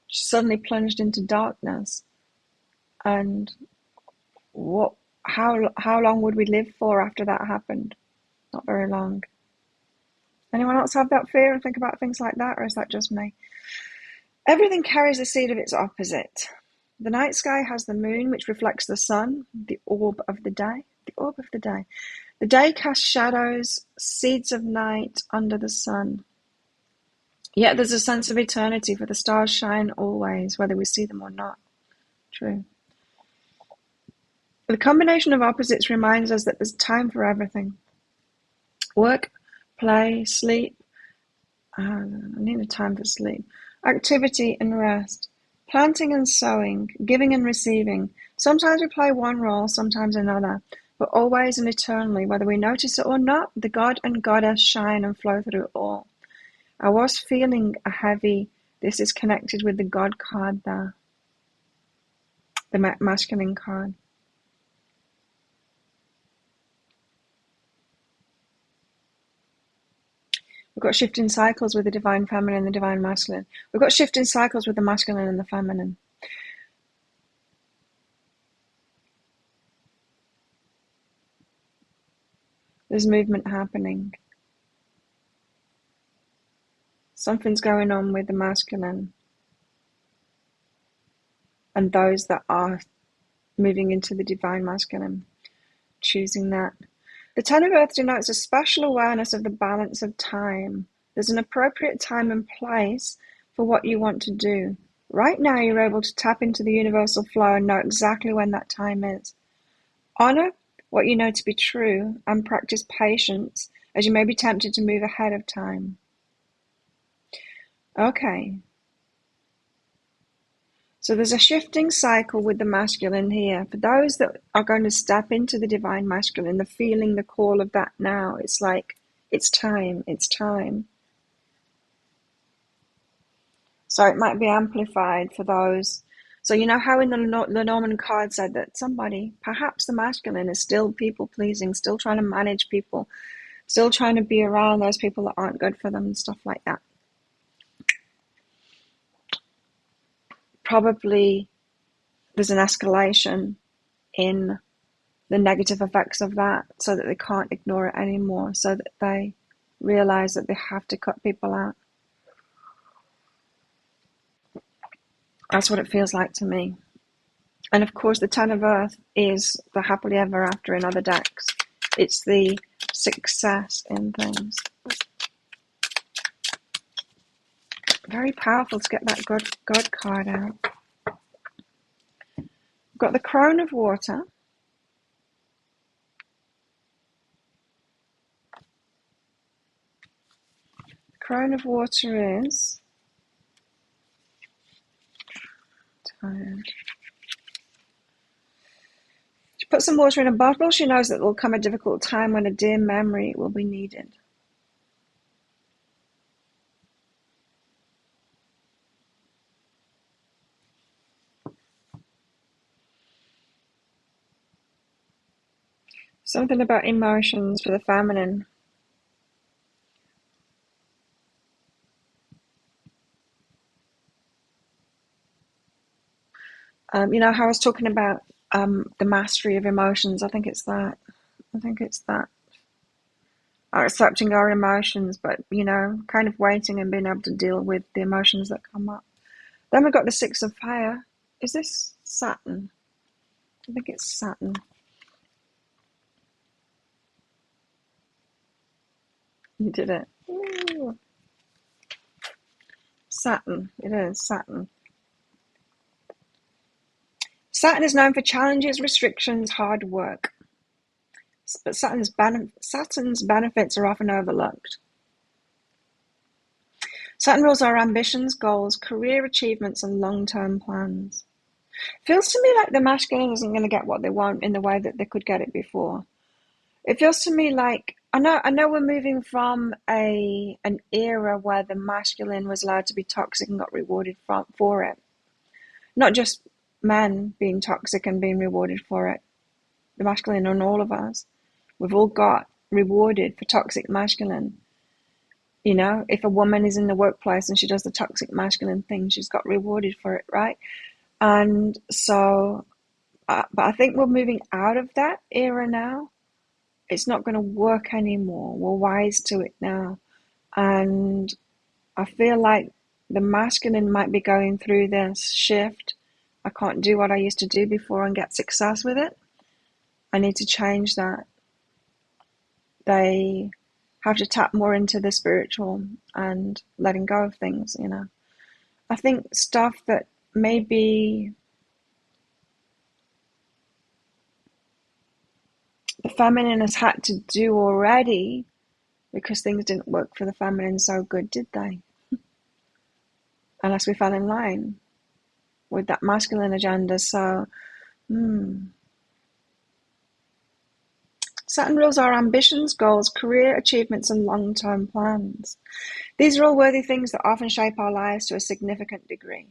suddenly plunged into darkness. And how long would we live for after that happened? Not very long. Anyone else have that fear and think about things like that, or is that just me? Everything carries the seed of its opposite. The night sky has the moon, which reflects the sun, the orb of the day. The orb of the day. The day casts shadows, seeds of night under the sun. Yet there's a sense of eternity, for the stars shine always, whether we see them or not. True. The combination of opposites reminds us that there's time for everything. Work, play, sleep. I need a time for sleep. Activity and rest. Planting and sowing. Giving and receiving. Sometimes we play one role, sometimes another. But always and eternally, whether we notice it or not, the God and Goddess shine and flow through all. I was feeling a heavy, this is connected with the God card there. The masculine card. We've got shifting cycles with the divine feminine and the divine masculine. We've got shifting cycles with the masculine and the feminine. There's movement happening. Something's going on with the masculine. And those that are moving into the divine masculine, choosing that. The Ten of Earth denotes a special awareness of the balance of time. There's an appropriate time and place for what you want to do. Right now, you're able to tap into the universal flow and know exactly when that time is. Honor what you know to be true and practice patience, as you may be tempted to move ahead of time. Okay. So there's a shifting cycle with the masculine here. For those that are going to step into the divine masculine, the feeling, the call of that now, it's like, it's time, it's time. So it might be amplified for those. So you know how in the Lenormand card said that somebody, perhaps the masculine, is still people-pleasing, still trying to manage people, still trying to be around those people that aren't good for them and stuff like that. Probably there's an escalation in the negative effects of that so that they can't ignore it anymore, so that they realize that they have to cut people out. That's what it feels like to me. And of course, the Ten of Earth is the happily ever after in other decks. It's the success in things. Very powerful to get that God card out. We've got the Crown of Water. The Crown of Water is tired. She puts some water in a bottle. She knows that there will come a difficult time when a dear memory will be needed. Something about emotions for the feminine. You know how I was talking about the mastery of emotions? I think it's that. Accepting our emotions, but, kind of waiting and being able to deal with the emotions that come up. Then we've got the Six of Fire. Is this Saturn? I think it's Saturn. You did it. Ooh. Saturn. It is Saturn. Saturn is known for challenges, restrictions, hard work. but Saturn's benefits are often overlooked. Saturn rules our ambitions, goals, career achievements, and long-term plans. Feels to me like the masculine isn't going to get what they want in the way that they could get it before. It feels to me like I know we're moving from an era where the masculine was allowed to be toxic and got rewarded for it. Not just men being toxic and being rewarded for it. The masculine and all of us. We've all got rewarded for toxic masculine. You know, if a woman is in the workplace and she does the toxic masculine thing, she's got rewarded for it, right? And so, but I think we're moving out of that era now. It's not going to work anymore. We're wise to it now. And I feel like the masculine might be going through this shift. I can't do what I used to do before and get success with it. I need to change that. They have to tap more into the spiritual and letting go of things, you know. I think stuff that maybe the feminine has had to do already because things didn't work for the feminine so good, did they? Unless we fell in line with that masculine agenda. So, Saturn rules our ambitions, goals, career achievements, and long-term plans. These are all worthy things that often shape our lives to a significant degree.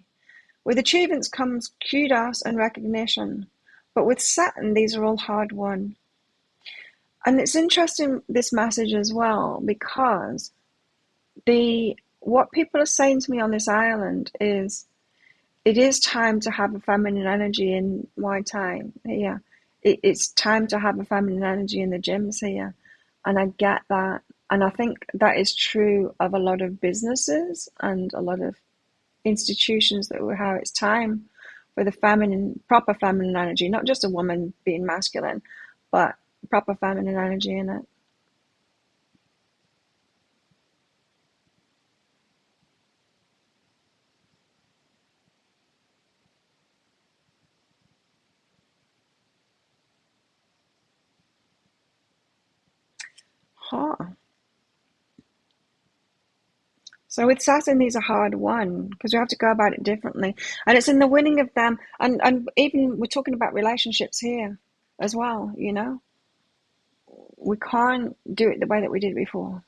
With achievements comes kudos and recognition, but with Saturn, these are all hard-won. And it's interesting, this message as well, because what people are saying to me on this island is, it is time to have a feminine energy in my time here. It's time to have a feminine energy in the gyms here. And I get that. And I think that is true of a lot of businesses and a lot of institutions that we have. It's time for the feminine, proper feminine energy, not just a woman being masculine, but proper feminine energy in it. Huh. So with Saturn, these are hard won because we have to go about it differently. And it's in the winning of them. And even we're talking about relationships here as well, you know. We can't do it the way that we did before.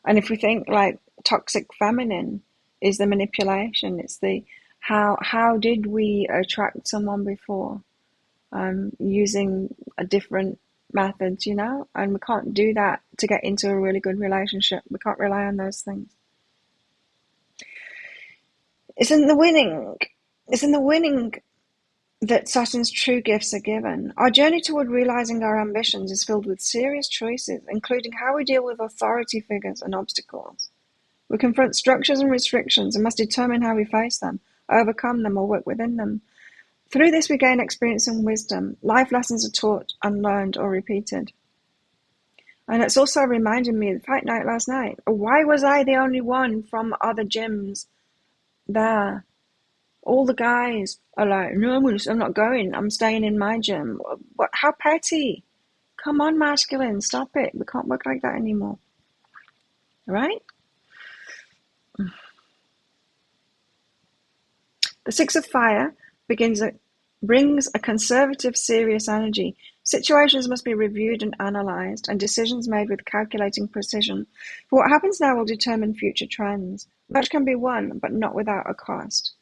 And if we think like toxic feminine is the manipulation, it's the how did we attract someone before, using a different methods, you know, and we can't do that to get into a really good relationship. We can't rely on those things. It's in the winning. It's in the winning that Saturn's true gifts are given. Our journey toward realizing our ambitions is filled with serious choices, including how we deal with authority figures and obstacles. We confront structures and restrictions and must determine how we face them, overcome them, or work within them. Through this, we gain experience and wisdom. Life lessons are taught, unlearned, or repeated. And it's also reminding me of the fight night last night. Why was I the only one from other gyms there? All the guys are like, no, I'm not going. I'm staying in my gym. What? How petty. Come on, masculine. Stop it. We can't work like that anymore. Right? The Six of Fire brings a conservative, serious energy. Situations must be reviewed and analysed, and decisions made with calculating precision. For what happens now will determine future trends. Much can be won, but not without a cost.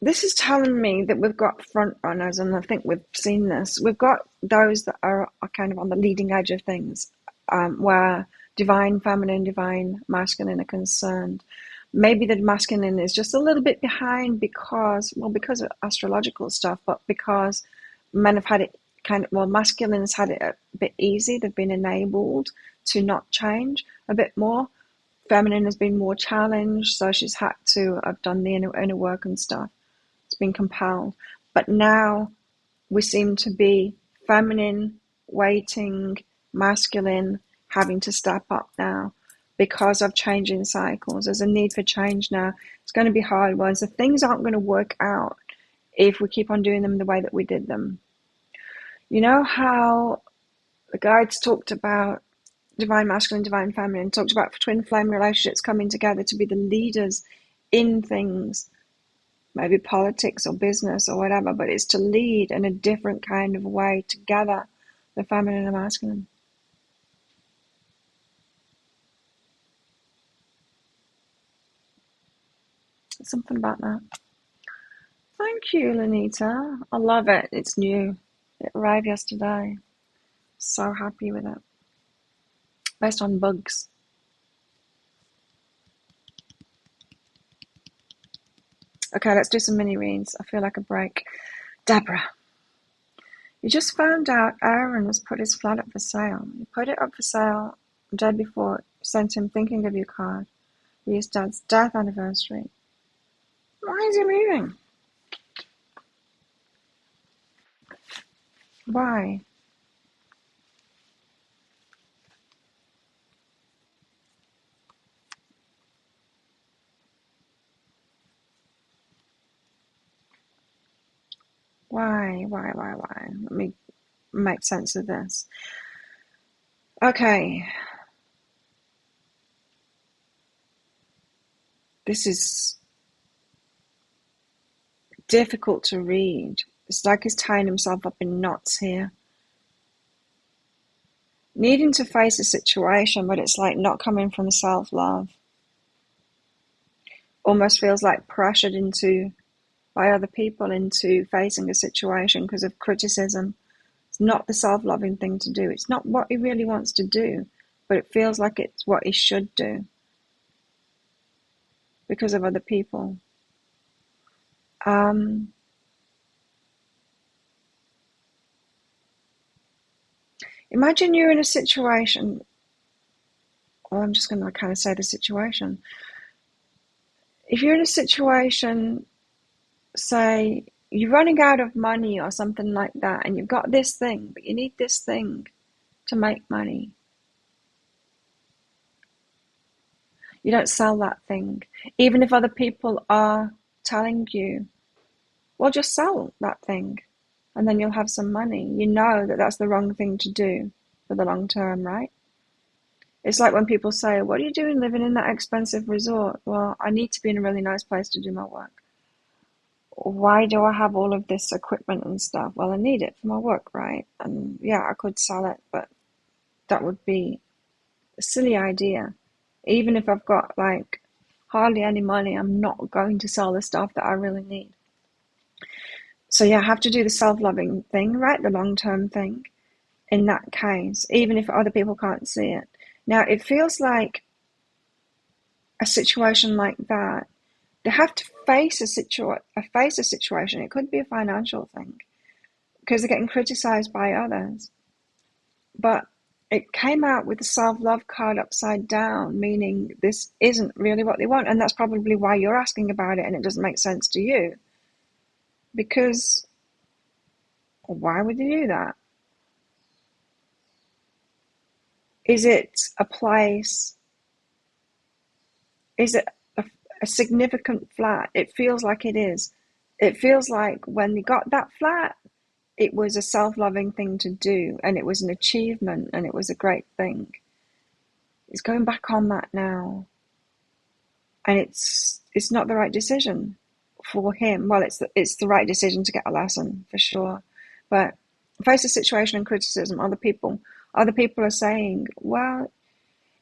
This is telling me that we've got front runners, and I think we've seen this. We've got those that are kind of on the leading edge of things, where divine feminine, divine masculine are concerned. Maybe the masculine is just a little bit behind because of astrological stuff, but because men have had it masculine's had it a bit easy. They've been enabled to not change a bit more. Feminine has been more challenged, so she's had to have done the inner work and stuff. It's been compelled. But now we seem to be feminine, waiting, masculine, having to step up now. Because of changing cycles. There's a need for change now. It's going to be hard ones. The things aren't going to work out if we keep on doing them the way that we did them. You know how The guides talked about divine masculine, divine feminine, talked about twin flame relationships coming together to be the leaders in things, maybe politics or business or whatever, but it's to lead in a different kind of way together, the feminine and masculine. Something about that. Thank you, Lanita. I love it. It's new. It arrived yesterday. So happy with it. Based on bugs. Okay, let's do some mini reads. I feel like a break. Deborah, you just found out Aaron has put his flat up for sale. You put it up for sale the day before, sent him thinking of you card for his dad's death anniversary. Why is he moving? Why? Why? Let me make sense of this. Okay. This is difficult to read. It's like he's tying himself up in knots here. Needing to face a situation, but it's like not coming from self-love. Almost feels like pressured into by other people into facing a situation because of criticism. It's not the self-loving thing to do. It's not what he really wants to do, but it feels like it's what he should do because of other people. Imagine you're in a situation, well, I'm just going to kind of say the situation. If you're in a situation, say, you're running out of money or something like that, and you've got this thing, but you need this thing to make money. You don't sell that thing. Even if other people are telling you, well, just sell that thing and then you'll have some money. You know that that's the wrong thing to do for the long term, right? It's like when people say, what are you doing living in that expensive resort? Well, I need to be in a really nice place to do my work. Why do I have all of this equipment and stuff? Well, I need it for my work, right? And yeah, I could sell it, but that would be a silly idea. Even if I've got like hardly any money, I'm not going to sell the stuff that I really need. So yeah, I have to do the self-loving thing, right? The long-term thing in that case, even if other people can't see it. Now, it feels like a situation like that, they have to face a situation. It could be a financial thing because they're getting criticized by others. But it came out with the self-love card upside down, meaning this isn't really what they want. And that's probably why you're asking about it and it doesn't make sense to you. Because why would you do that? Is it a place? Is it a significant flat? It feels like it is. It feels like when you got that flat, it was a self-loving thing to do and it was an achievement and it was a great thing. He's going back on that now. And it's not the right decision for him. Well, it's the right decision to get a lesson for sure. But face the situation and criticism, other people are saying, well,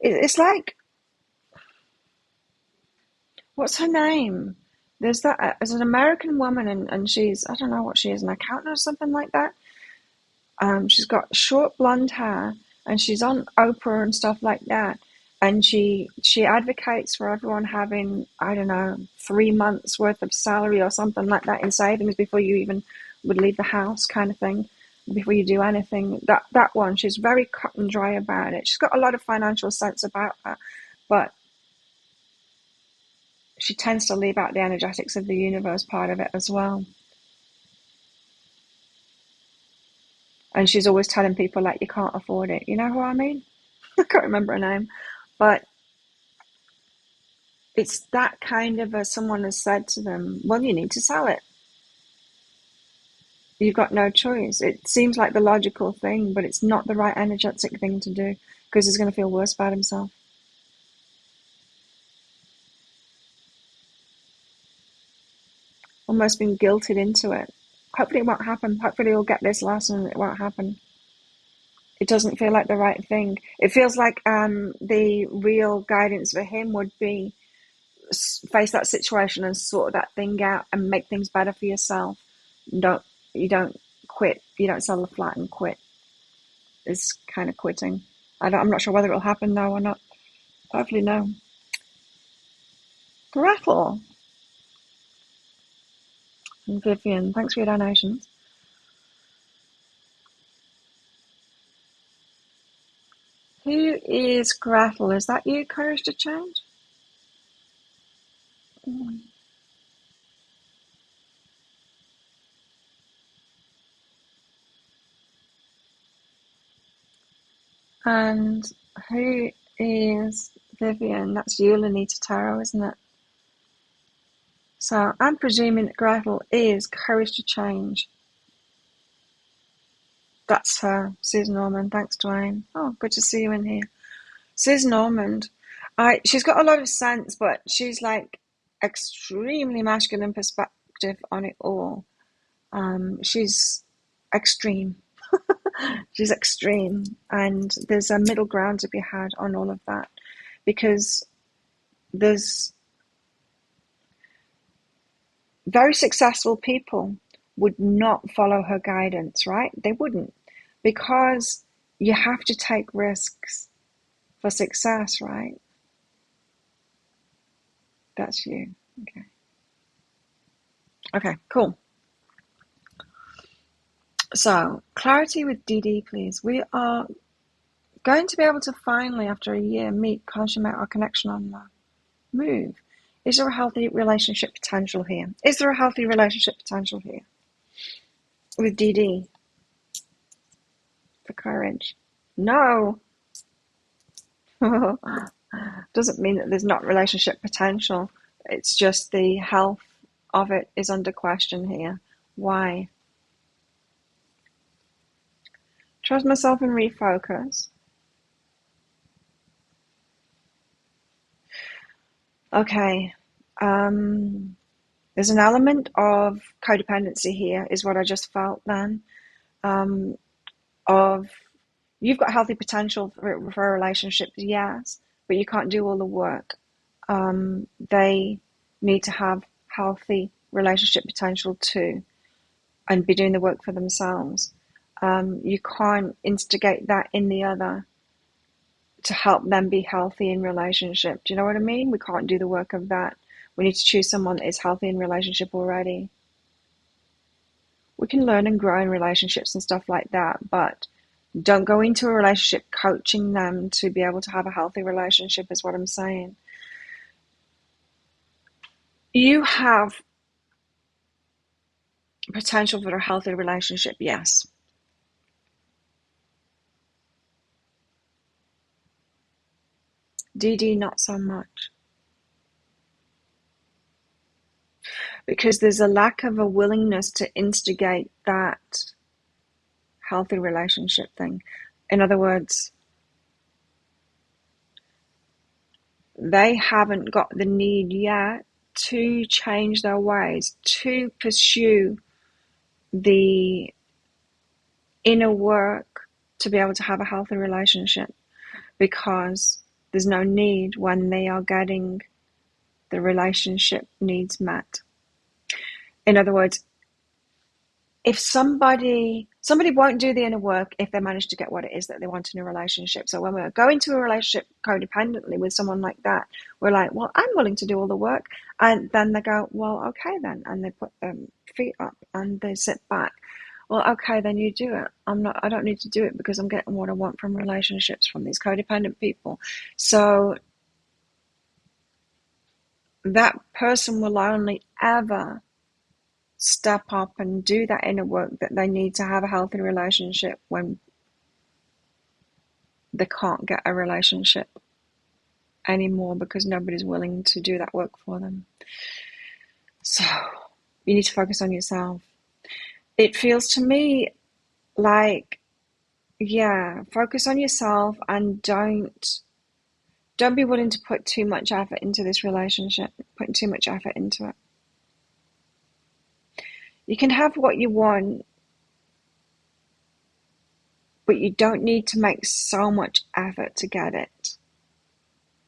it's like, what's her name? There's an American woman and she's, I don't know what she is, an accountant or something like that. She's got short blonde hair and she's on Oprah and stuff like that. And she advocates for everyone having, I don't know, 3 months worth of salary or something like that in savings before you even would leave the house, kind of thing, before you do anything. That one, she's very cut and dry about it. She's got a lot of financial sense about her, but she tends to leave out the energetics of the universe part of it as well. And she's always telling people like, you can't afford it. You know who I mean? I can't remember her name, but it's that kind of someone has said to them, well, you need to sell it. You've got no choice. It seems like the logical thing, but it's not the right energetic thing to do because he's going to feel worse about himself. Almost being guilted into it. Hopefully it won't happen. Hopefully he'll get this lesson and it won't happen. It doesn't feel like the right thing. It feels like the real guidance for him would be face that situation and sort that thing out and make things better for yourself. You don't quit. You don't sell the flat and quit. It's kind of quitting. I'm not sure whether it'll happen now or not. Hopefully no. Gretel and Vivian, thanks for your donations. Who is Gretel? Is that you, Courage to Change? And who is Vivian? That's Llewllyn Tarot, isn't it? So I'm presuming that Gretel is Courage to Change. That's her. Susan Ormond. Thanks, Dwayne. Oh, good to see you in here. Susan Ormond. She's got a lot of sense, but she's like extremely masculine perspective on it all. She's extreme. She's extreme, and there's a middle ground to be had on all of that, because there's very successful people would not follow her guidance, right? They wouldn't, because you have to take risks for success, right? That's you. Okay, cool. So, clarity with DD, please. We are going to be able to finally, after a year, meet, consummate our connection on the move. Is there a healthy relationship potential here? Is there a healthy relationship potential here? With DD. For courage. No. Doesn't mean that there's not relationship potential. It's just the health of it is under question here. Why? Trust myself and refocus. Okay. There's an element of codependency here, is what I just felt then. Of you've got healthy potential for a relationship, yes, but you can't do all the work. They need to have healthy relationship potential too, and be doing the work for themselves. You can't instigate that in the other to help them be healthy in relationship. Do you know what I mean? We can't do the work of that. We need to choose someone that is healthy in relationship already. We can learn and grow in relationships and stuff like that, but don't go into a relationship coaching them to be able to have a healthy relationship, is what I'm saying. You have potential for a healthy relationship, yes. DD, not so much. Because there's a lack of a willingness to instigate that healthy relationship thing. In other words, they haven't got the need yet to change their ways, to pursue the inner work to be able to have a healthy relationship, because there's no need when they are getting the relationship needs met. In other words, if somebody won't do the inner work if they manage to get what it is that they want in a relationship. So when we're going to a relationship codependently with someone like that, we're like, well, I'm willing to do all the work. And then they go, well, okay then. And they put their feet up and they sit back. Well, okay, then you do it. I don't need to do it because I'm getting what I want from relationships from these codependent people. So that person will only ever step up and do that inner work that they need to have a healthy relationship when they can't get a relationship anymore because nobody's willing to do that work for them. So you need to focus on yourself. It feels to me like, yeah, focus on yourself and don't be willing to put too much effort into this relationship, putting too much effort into it. You can have what you want, but you don't need to make so much effort to get it.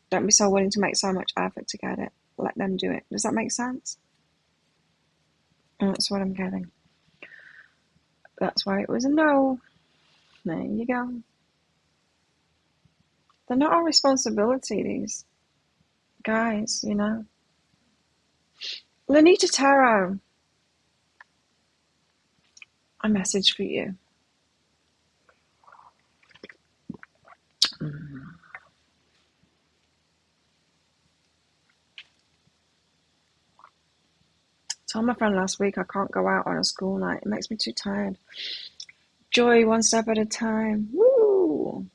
Don't be so willing to make so much effort to get it. Let them do it. Does that make sense? That's what I'm getting. That's why it was a no. There you go. They're not our responsibility, these guys, you know. Lanita Tarot, a message for you. Told my friend last week I can't go out on a school night. It makes me too tired. Joy, one step at a time. Woo!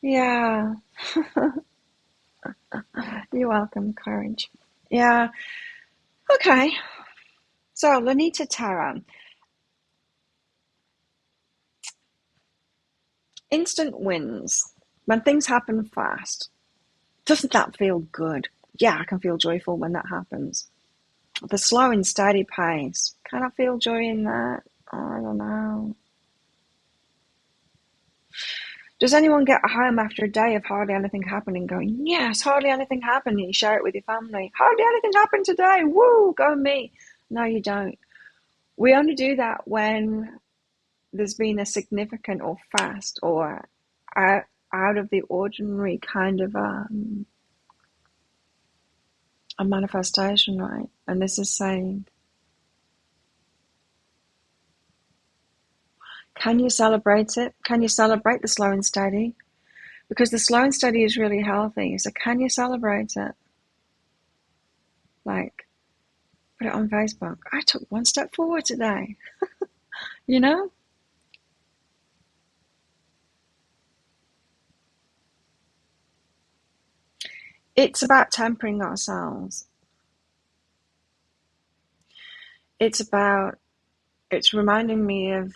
Yeah. You're welcome, courage. Yeah. Okay. So, Lanita Tarot. Instant wins. When things happen fast. Doesn't that feel good? Yeah, I can feel joyful when that happens. The slow and steady pace. Can I feel joy in that? Oh, I don't know. Does anyone get home after a day of hardly anything happening going, yes, hardly anything happened, and you share it with your family? Hardly anything happened today. Woo, go me. No, you don't. We only do that when there's been a significant or fast or out of the ordinary kind of a manifestation, right? And this is saying, can you celebrate it? Can you celebrate the slow and steady? Because the slow and steady is really healthy. So can you celebrate it? Like, put it on Facebook. I took one step forward today. You know? It's about tempering ourselves. It's reminding me of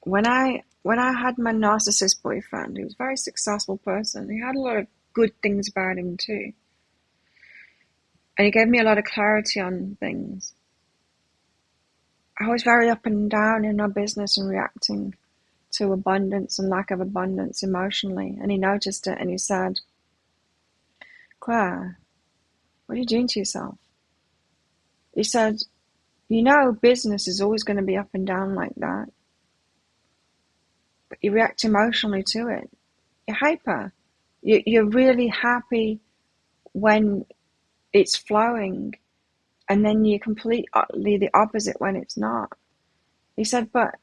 when I had my narcissist boyfriend. He was a very successful person. He had a lot of good things about him too. And he gave me a lot of clarity on things. I was very up and down in our business and reacting to abundance and lack of abundance emotionally. And he noticed it and he said, Claire, what are you doing to yourself? He said, you know, business is always going to be up and down like that. But you react emotionally to it. You're hyper. You're really happy when it's flowing, and then you're completely the opposite when it's not. He said, but,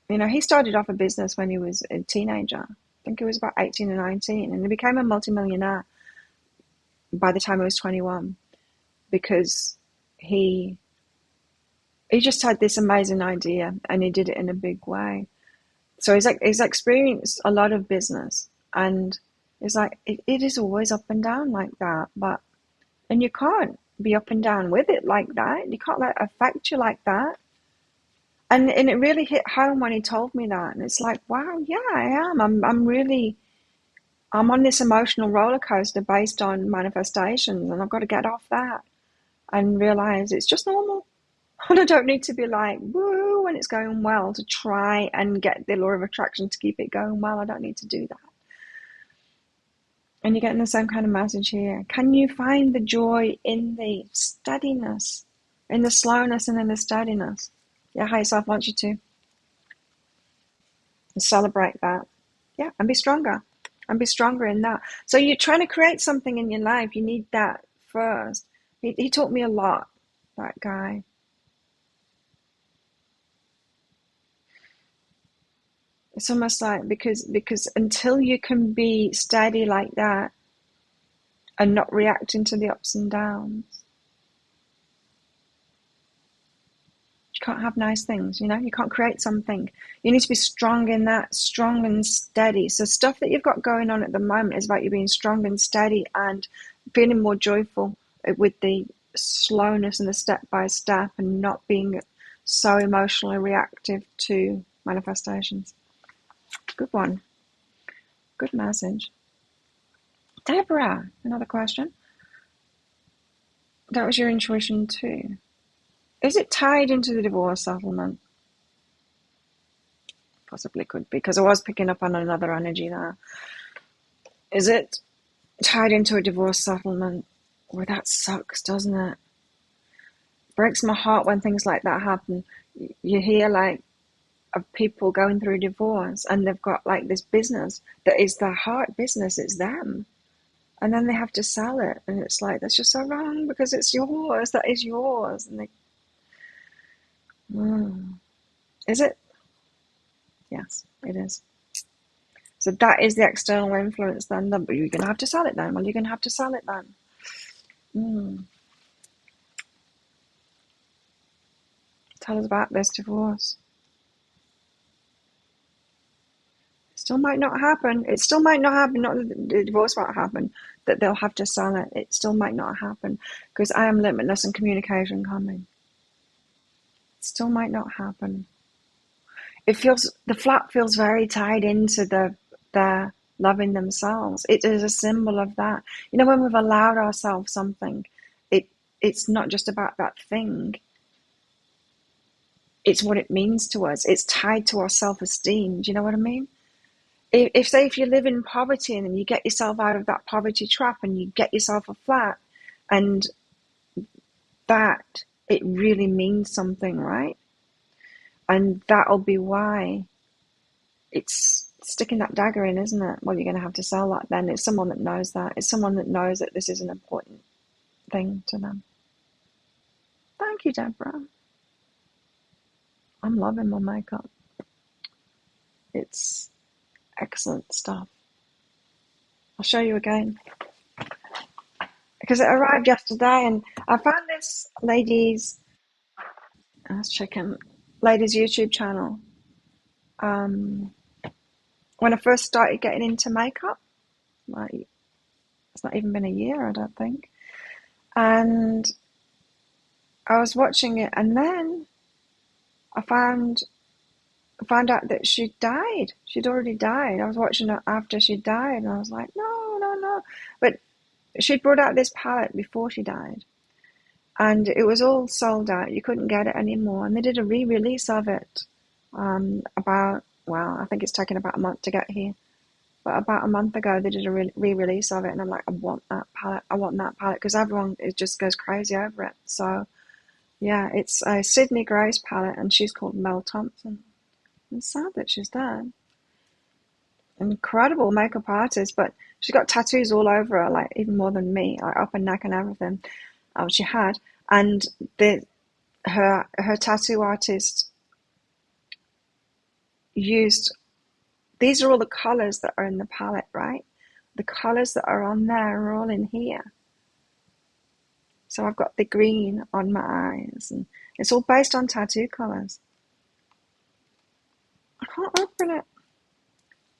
you know, he started off a business when he was a teenager. I think he was about 18 or 19, and he became a multimillionaire by the time he was 21 because he just had this amazing idea and he did it in a big way. So he's experienced a lot of business, and it's like it is always up and down like that, and you can't be up and down with it like that. You can't let it affect you like that. And it really hit home when he told me that. And it's like, wow, yeah, I am. I'm on this emotional roller coaster based on manifestations, and I've got to get off that and realize it's just normal. And I don't need to be like, woo, when it's going well to try and get the law of attraction to keep it going well. I don't need to do that. And you're getting the same kind of message here. Can you find the joy in the steadiness, in the slowness and in the steadiness? Your higher self wants you to. And celebrate that. Yeah, and be stronger. And be stronger in that. So you're trying to create something in your life. You need that first. He taught me a lot, that guy. It's almost like because until you can be steady like that and not reacting to the ups and downs, you can't have nice things, you know? You can't create something. You need to be strong in that, strong and steady. So stuff that you've got going on at the moment is about you being strong and steady and feeling more joyful with the slowness and the step by step and not being so emotionally reactive to manifestations. Good one. Good message. Deborah, another question. That was your intuition too. Is it tied into the divorce settlement? Possibly could be, because I was picking up on another energy there. Is it tied into a divorce settlement? Well, that sucks, doesn't it? Breaks my heart when things like that happen. You hear like of people going through divorce and they've got like this business that is their heart business, it's them. And then they have to sell it. And it's like, that's just so wrong because it's yours, that is yours. And they, is it? Yes, it is. So that is the external influence then. But you're going to have to sell it then. Well, you're going to have to sell it then. Tell us about this divorce. It still might not happen. It still might not happen. Not that the divorce won't happen, that they'll have to sell it. It still might not happen because I am limitless and communication coming. It still might not happen. It feels, the flat feels very tied into the loving themselves. It is a symbol of that. You know, when we've allowed ourselves something, it's not just about that thing. It's what it means to us. It's tied to our self-esteem. Do you know what I mean? If you live in poverty and then you get yourself out of that poverty trap and you get yourself a flat, and that, it really means something, right? And that'll be why it's sticking that dagger in, isn't it? Well, you're going to have to sell that then. It's someone that knows that. It's someone that knows that this is an important thing to them. Thank you, Deborah. I'm loving my makeup. It's excellent stuff. I'll show you again. Because it arrived yesterday and I found this lady's, I was checking, lady's YouTube channel. When I first started getting into makeup, like, it's not even been a year, I don't think. And I was watching it and then I found out that she died. She'd already died. I was watching it after she died and I was like, no. But she'd brought out this palette before she died. And it was all sold out. You couldn't get it anymore. And they did a re-release of it I think it's taken about a month to get here. But about a month ago, they did a re-release of it. And I'm like, I want that palette. I want that palette. Because everyone, it just goes crazy over it. So, yeah, it's a Sydney Grace palette. And she's called Mel Thompson. It's sad that she's dead. Incredible makeup artist. But she's got tattoos all over her, like even more than me, like up her neck and everything. She had. And her tattoo artist used, these are all the colors that are in the palette, right? The colors that are on there are all in here. So I've got the green on my eyes, and it's all based on tattoo colors. I can't open it.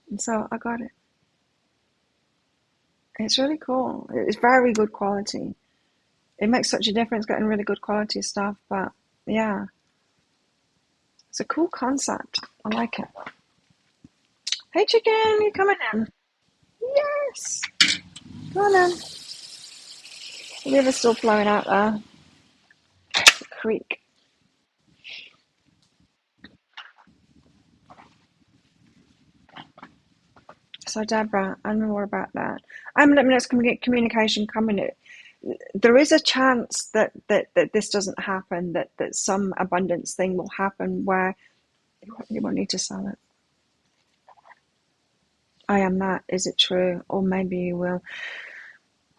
And so I got it. It's really cool. It's very good quality. It makes such a difference getting really good quality stuff, but yeah. It's a cool concept. I like it. Hey chicken, you coming in? Yes! Come on in. The river's still flowing out there. The creek. So Deborah, I know more about that. I'm letting us communication coming. There is a chance that this doesn't happen, that some abundance thing will happen where you won't need to sell it. I am that. Is it true? Or maybe you will.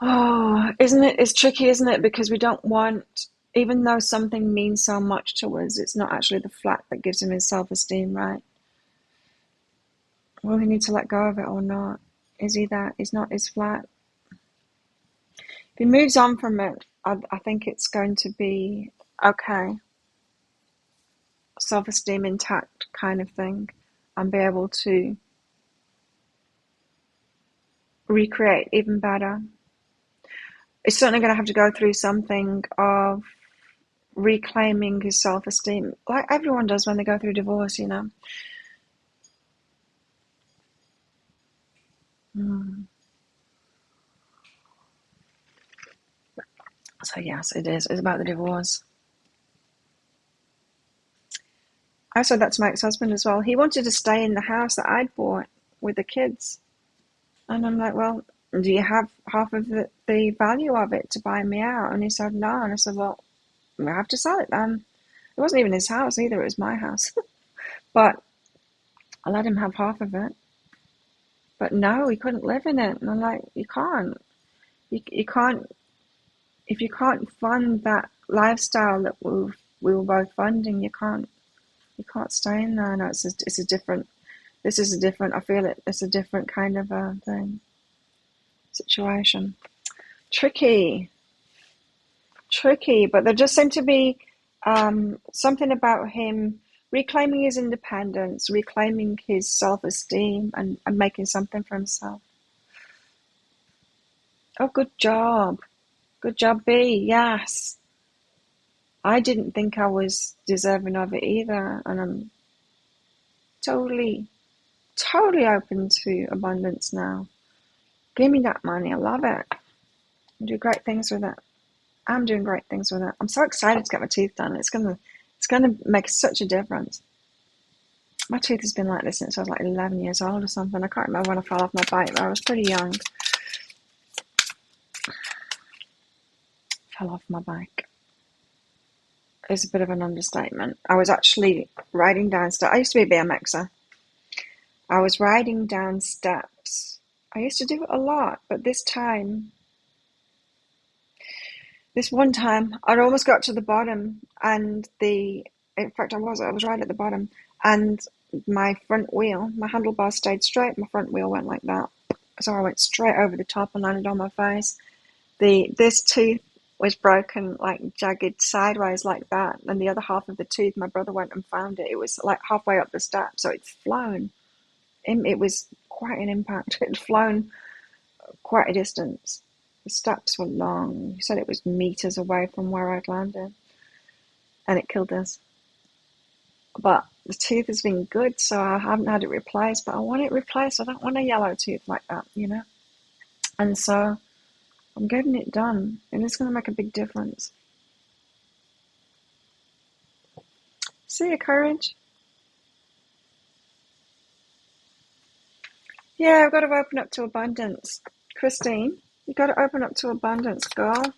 Oh, isn't it? It's tricky, isn't it? Because we don't want, even though something means so much to us, it's not actually the flat that gives him his self-esteem, right? Will he need to let go of it or not? Is he that? He's not his flat. If he moves on from it, I think it's going to be okay. Self-esteem intact kind of thing, and be able to recreate even better. is certainly going to have to go through something of reclaiming his self-esteem, like everyone does when they go through divorce, you know. Mm. So yes, it is. It's about the divorce. I said that to my ex-husband as well. He wanted to stay in the house that I'd bought with the kids. And I'm like, well, do you have half of the value of it to buy me out? And he said, no. And I said, well, we have to sell it then. It wasn't even his house either. It was my house. But I let him have half of it. But no, he couldn't live in it. And I'm like, you can't. You can't. If you can't fund that lifestyle that we were both funding, you can't stay in there. No, it's a different. This is a different. I feel it. It's a different kind of a thing. Situation. Tricky. But there just seemed to be something about him reclaiming his independence, reclaiming his self-esteem, and making something for himself. Oh, good job. Good job, B. Yes. I didn't think I was deserving of it either, and I'm totally open to abundance now. Give me that money. I love it. I do great things with it. I'm doing great things with it. I'm so excited to get my teeth done. It's gonna make such a difference. My tooth has been like this since I was like 11 years old or something. I can't remember when I fell off my bike, but I was pretty young. Fell off my bike. It's a bit of an understatement. I was actually riding down steps. I used to be a BMXer. I was riding down steps. I used to do it a lot, but this one time, I'd almost got to the bottom, and in fact, I was right at the bottom, and my front wheel, my handlebar stayed straight, my front wheel went like that. So I went straight over the top and landed on my face. This tooth was broken, like jagged sideways like that, and the other half of the tooth, my brother went and found it. It was like halfway up the step, so it's flown. It was quite an impact. It had flown quite a distance. The steps were long. He said it was meters away from where I'd landed, and it killed us. But the tooth has been good, so I haven't had it replaced, but I want it replaced. I don't want a yellow tooth like that, you know? And so I'm getting it done, and it's going to make a big difference. See you, Courage. Yeah, I've got to open up to abundance. Christine, you've got to open up to abundance, girl.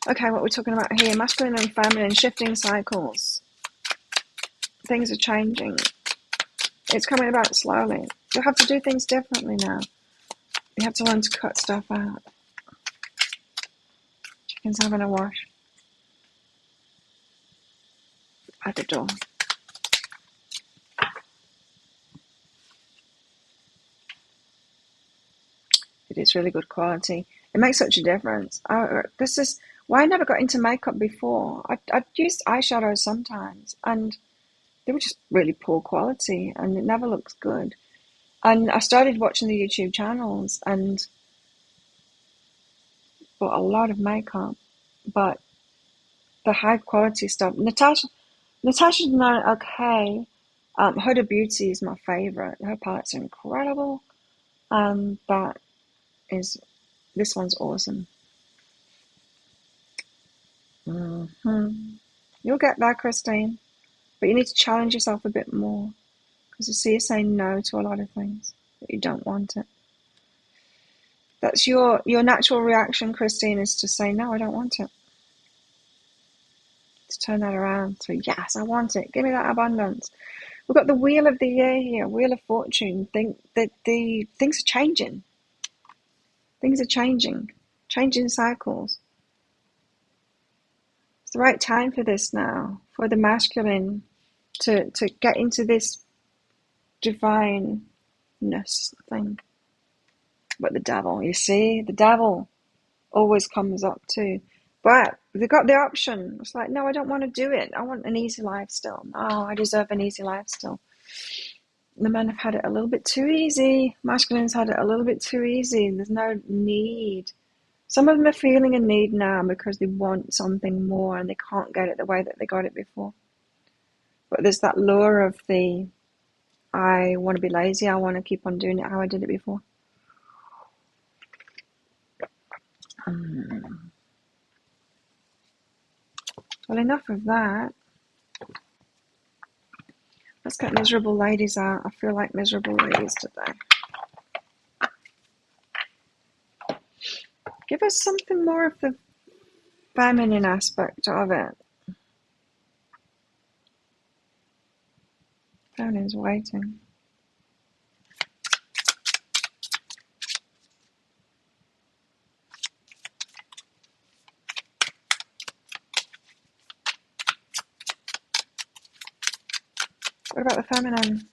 Okay, what we're talking about here, masculine and feminine, shifting cycles. Things are changing. It's coming about slowly. You'll have to do things differently now. You have to learn to cut stuff out. Chicken's having a wash at the door. It is really good quality. It makes such a difference. This is why I never got into makeup before. I'd used eyeshadows sometimes, and they were just really poor quality, and it never looks good. And I started watching the YouTube channels and bought a lot of makeup, but the high quality stuff. Natasha's not okay. Huda Beauty is my favorite. Her palettes are incredible, and this one's awesome. You'll get there, Christine, but you need to challenge yourself a bit more, because you see, you're saying no to a lot of things that you don't want it. That's your natural reaction, Christine, is to say no, I don't want it. To turn that around. So yes, I want it. Give me that abundance. We've got the Wheel of the Year here, Wheel of Fortune. Think that the things are changing. Things are changing cycles. It's the right time for this now, for the masculine to get into this divineness thing. But the devil, you see, the devil always comes up too. But they've got the option. It's like, no, I don't want to do it. I want an easy life still. Oh, I deserve an easy life still. The men have had it a little bit too easy. Masculine's had it a little bit too easy. There's no need Some of them are feeling a need now because they want something more and they can't get it the way that they got it before. But there's that lure of I want to be lazy, I want to keep on doing it how I did it before. Well, enough of that. Let's get miserable ladies out. I feel like miserable ladies today. Give us something more of the feminine aspect of it. Feminine's waiting. What about the feminine?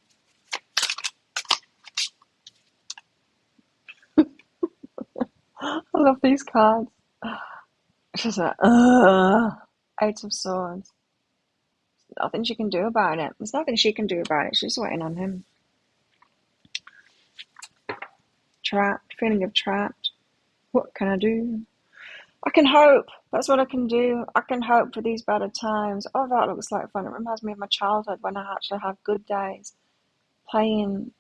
I love these cards. She's like, Eight of Swords. Nothing she can do about it. There's nothing she can do about it. She's waiting on him. Trapped. Feeling of trapped. What can I do? I can hope. That's what I can do. I can hope for these better times. Oh, that looks like fun. It reminds me of my childhood when I actually have good days. Playing,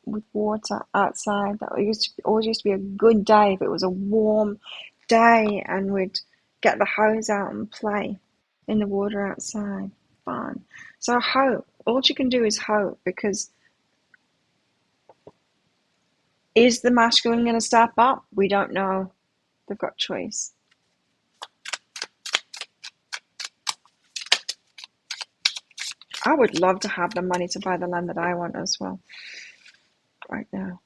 with water outside. That always used to be a good day if it was a warm day and we'd get the hose out and play in the water outside. Fun. So hope. All you can do is hope, because is the masculine going to step up? We don't know. They've got choice. I would love to have the money to buy the land that I want as well. Right now.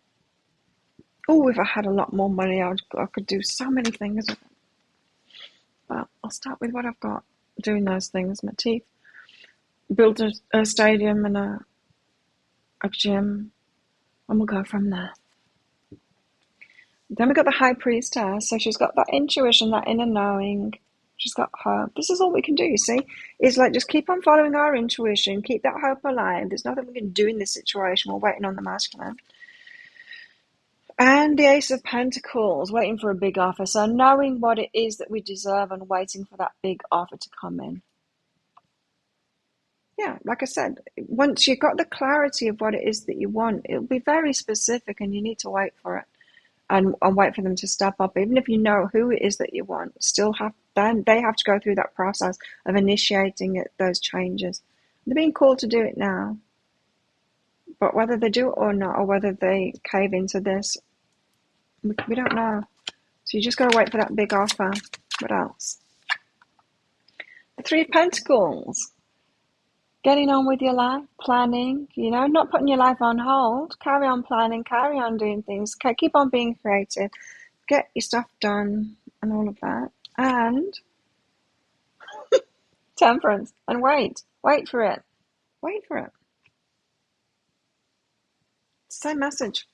Oh, if I had a lot more money, I could do so many things with it. But I'll start with what I've got. Doing those things. My teeth. Build a stadium and a gym. And we'll go from there. Then we got the High Priestess. So she's got that intuition, that inner knowing. She's got hope. This is all we can do, you see? It's like just keep on following our intuition. Keep that hope alive. There's nothing we can do in this situation. We're waiting on the masculine. And the Ace of Pentacles, waiting for a big offer. So knowing what it is that we deserve and waiting for that big offer to come in. Yeah, like I said, once you've got the clarity of what it is that you want, it'll be very specific and you need to wait for it. And wait for them to step up. Even if you know who it is that you want, then they have to go through that process of initiating those changes. They're being called to do it now. But whether they do it or not, or whether they cave into this, we don't know. So you just got to wait for that big offer. What else? The Three of Pentacles. Getting on with your life, planning, not putting your life on hold. Carry on planning, carry on doing things. Keep on being creative. Get your stuff done and all of that. And temperance. And wait. Wait for it. Wait for it. Same message.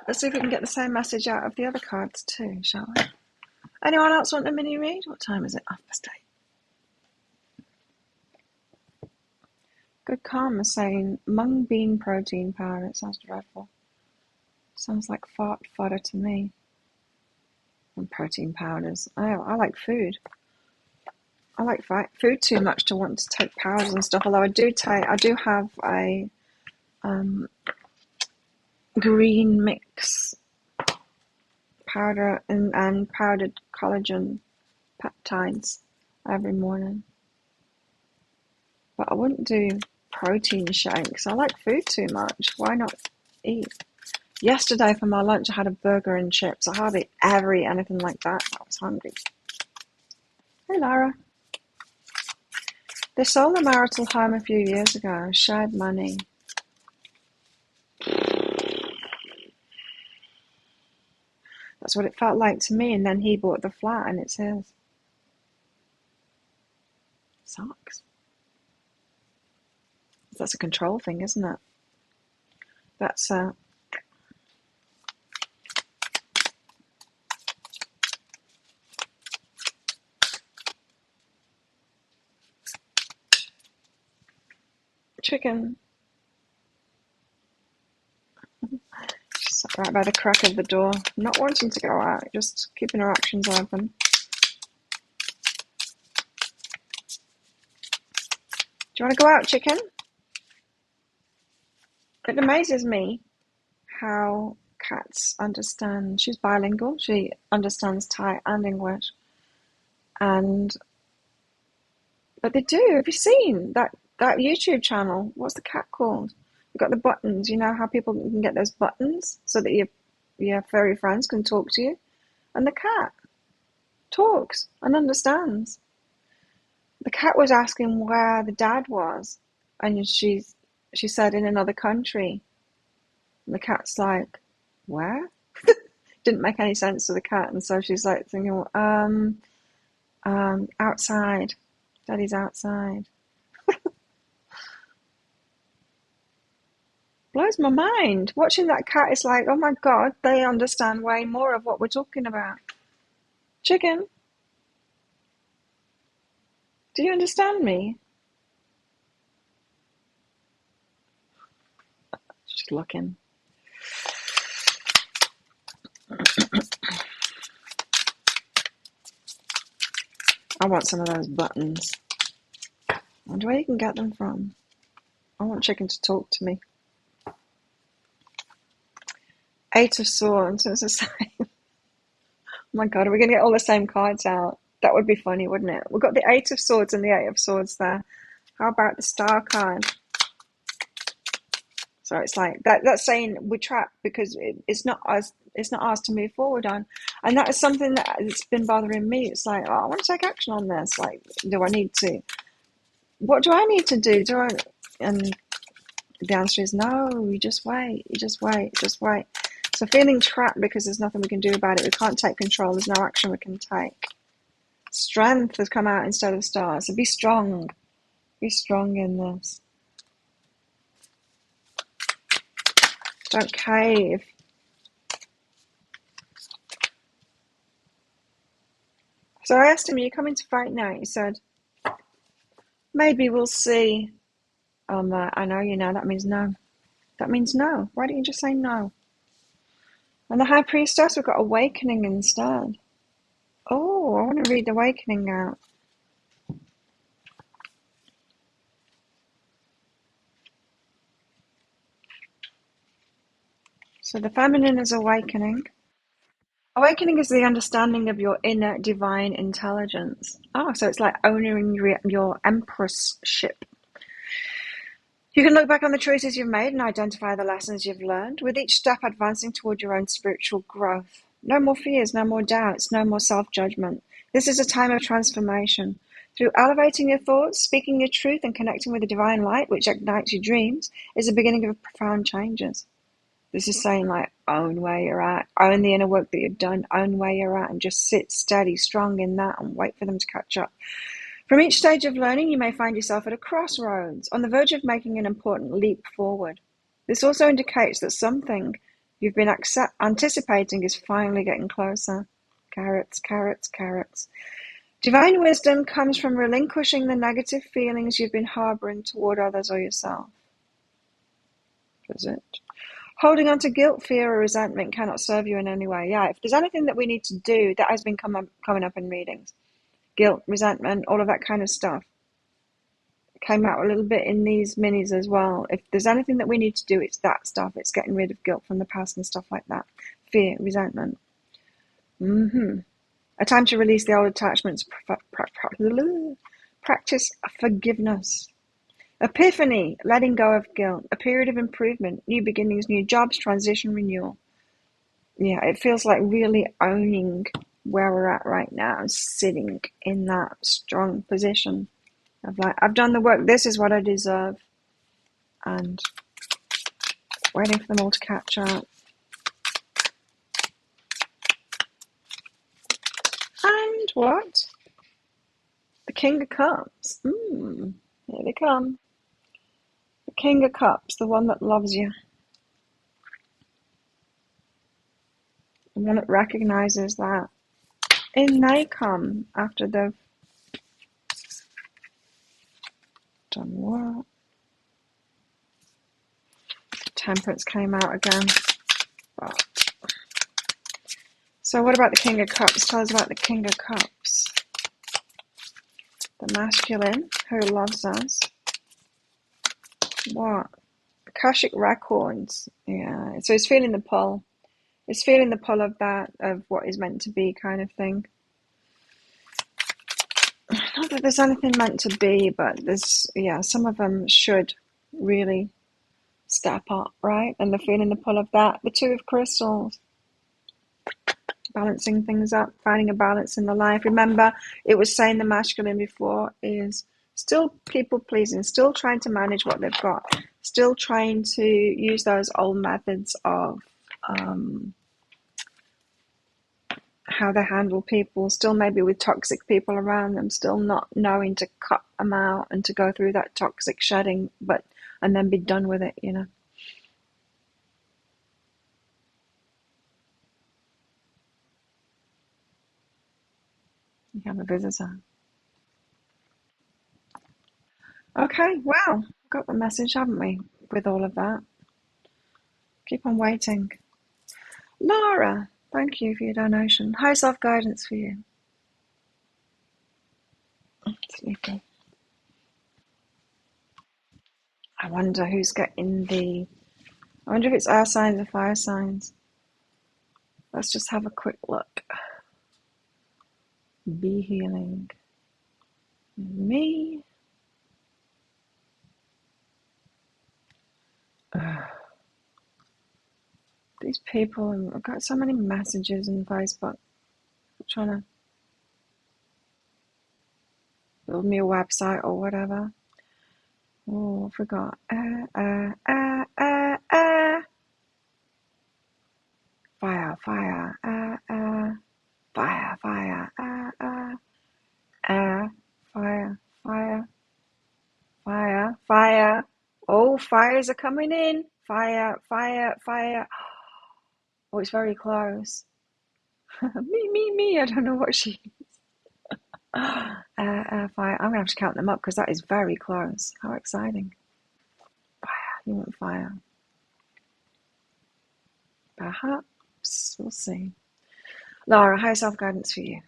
Let's see if we can get the same message out of the other cards too, shall we? Anyone else want a mini read? What time is it? 8:30. Good Karma saying mung bean protein powder. It sounds dreadful. Sounds like fart fodder to me. And protein powders. I like food. I like food too much to want to take powders and stuff. Although I do have a green mix powder and powdered collagen peptides every morning. But I wouldn't do protein shakes. I like food too much. Why not eat? Yesterday for my lunch I had a burger and chips. I hardly ever eat anything like that. I was hungry. Hey Lara. They sold a marital home a few years ago. Shared money. That's what it felt like to me. And then he bought the flat and it's his. Sucks. That's a control thing, isn't it? That's chicken. right by the crack of the door, not wanting to go out, just keeping her options open. Do you want to go out, chicken? It amazes me how cats understand. She's bilingual. She understands Thai and English. But they do. Have you seen that YouTube channel? What's the cat called? You've got the buttons. You know how people can get those buttons so that your furry friends can talk to you? And the cat talks and understands. The cat was asking where the dad was, and she said in another country. And the cat's like, where? Didn't make any sense to the cat, and so she's like thinking, outside. Daddy's outside. Blows my mind. Watching that cat is like, oh my God, they understand way more of what we're talking about. Chicken, do you understand me? Just looking. I want some of those buttons. I wonder where you can get them from. I want Chicken to talk to me. 8 of Swords, it's the same. Oh my God, are we going to get all the same cards out? That would be funny, wouldn't it? We've got the 8 of Swords and the 8 of Swords there. How about the Star card? So it's like that's saying we're trapped because it's not ours to move forward on. And that is something that's been bothering me. It's like, oh, I want to take action on this. Like, do I need to? What do I need to do? And the answer is no, you just wait, just wait. So feeling trapped because there's nothing we can do about it. We can't take control. There's no action we can take. Strength has come out instead of stars. So be strong. Be strong in this. Don't cave. So I asked him, are you coming to fight now? He said, maybe we'll see. I know you know, that means no. That means no. Why don't you just say no? And the High Priestess, we've got Awakening instead. Oh, I want to read Awakening out. So the feminine is awakening. Awakening is the understanding of your inner divine intelligence. Oh, so it's like owning your empressship. You can look back on the choices you've made and identify the lessons you've learned, with each step advancing toward your own spiritual growth. No more fears, no more doubts, no more self-judgment. This is a time of transformation. Through elevating your thoughts, speaking your truth, and connecting with the divine light, which ignites your dreams, is the beginning of profound changes. This is saying, like, own where you're at, own the inner work that you've done, own where you're at, and just sit steady, strong in that, and wait for them to catch up. From each stage of learning, you may find yourself at a crossroads, on the verge of making an important leap forward. This also indicates that something you've been anticipating is finally getting closer. Carrots, carrots, carrots. Divine wisdom comes from relinquishing the negative feelings you've been harboring toward others or yourself. Does it? Holding on to guilt, fear, or resentment cannot serve you in any way. Yeah, if there's anything that we need to do, that has been coming up in readings. Guilt, resentment, all of that kind of stuff. Came out a little bit in these minis as well. If there's anything that we need to do, it's that stuff. It's getting rid of guilt from the past and stuff like that. Fear, resentment. A time to release the old attachments. Practice forgiveness. Epiphany, letting go of guilt. A period of improvement, new beginnings, new jobs, transition, renewal. Yeah, it feels like really owning where we're at right now, sitting in that strong position of like, I've done the work, this is what I deserve, and waiting for them all to catch up. And what? The King of Cups. Here they come. The King of Cups, the one that loves you. The one that recognizes that. In they come after they've done what? Temperance came out again. Well, So what about the King of Cups? Tell us about the King of Cups. The masculine who loves us. What? Akashic records. Yeah. So he's feeling the pull. He's feeling the pull of that, of what is meant to be kind of thing. Not that there's anything meant to be, but there's, some of them should really step up, right? And they're feeling the pull of that. The Two of Crystals. Balancing things up, finding a balance in the life. Remember, it was saying the masculine before is still people pleasing, still trying to manage what they've got, still trying to use those old methods of how they handle people, still maybe with toxic people around them, still not knowing to cut them out and to go through that toxic shedding, and then be done with it, You have a visitor. Okay, well, got the message, haven't we, with all of that? Keep on waiting. Laura, thank you for your donation. High self-guidance for you. Sleepy. I wonder who's getting I wonder if it's air signs or fire signs. Let's just have a quick look. Be healing. Me. These people, I've got so many messages in Facebook. I'm trying to build me a website or whatever. Oh, I forgot. Fire, fire, fire, fire, fire, fire, fire, fire. Oh, fires are coming in. Fire, fire, fire. Oh, it's very close. Me. I don't know what she fire. I'm going to have to count them up because that is very close. How exciting. Fire. You want fire? Perhaps. We'll see. Laura, high self-guidance for you.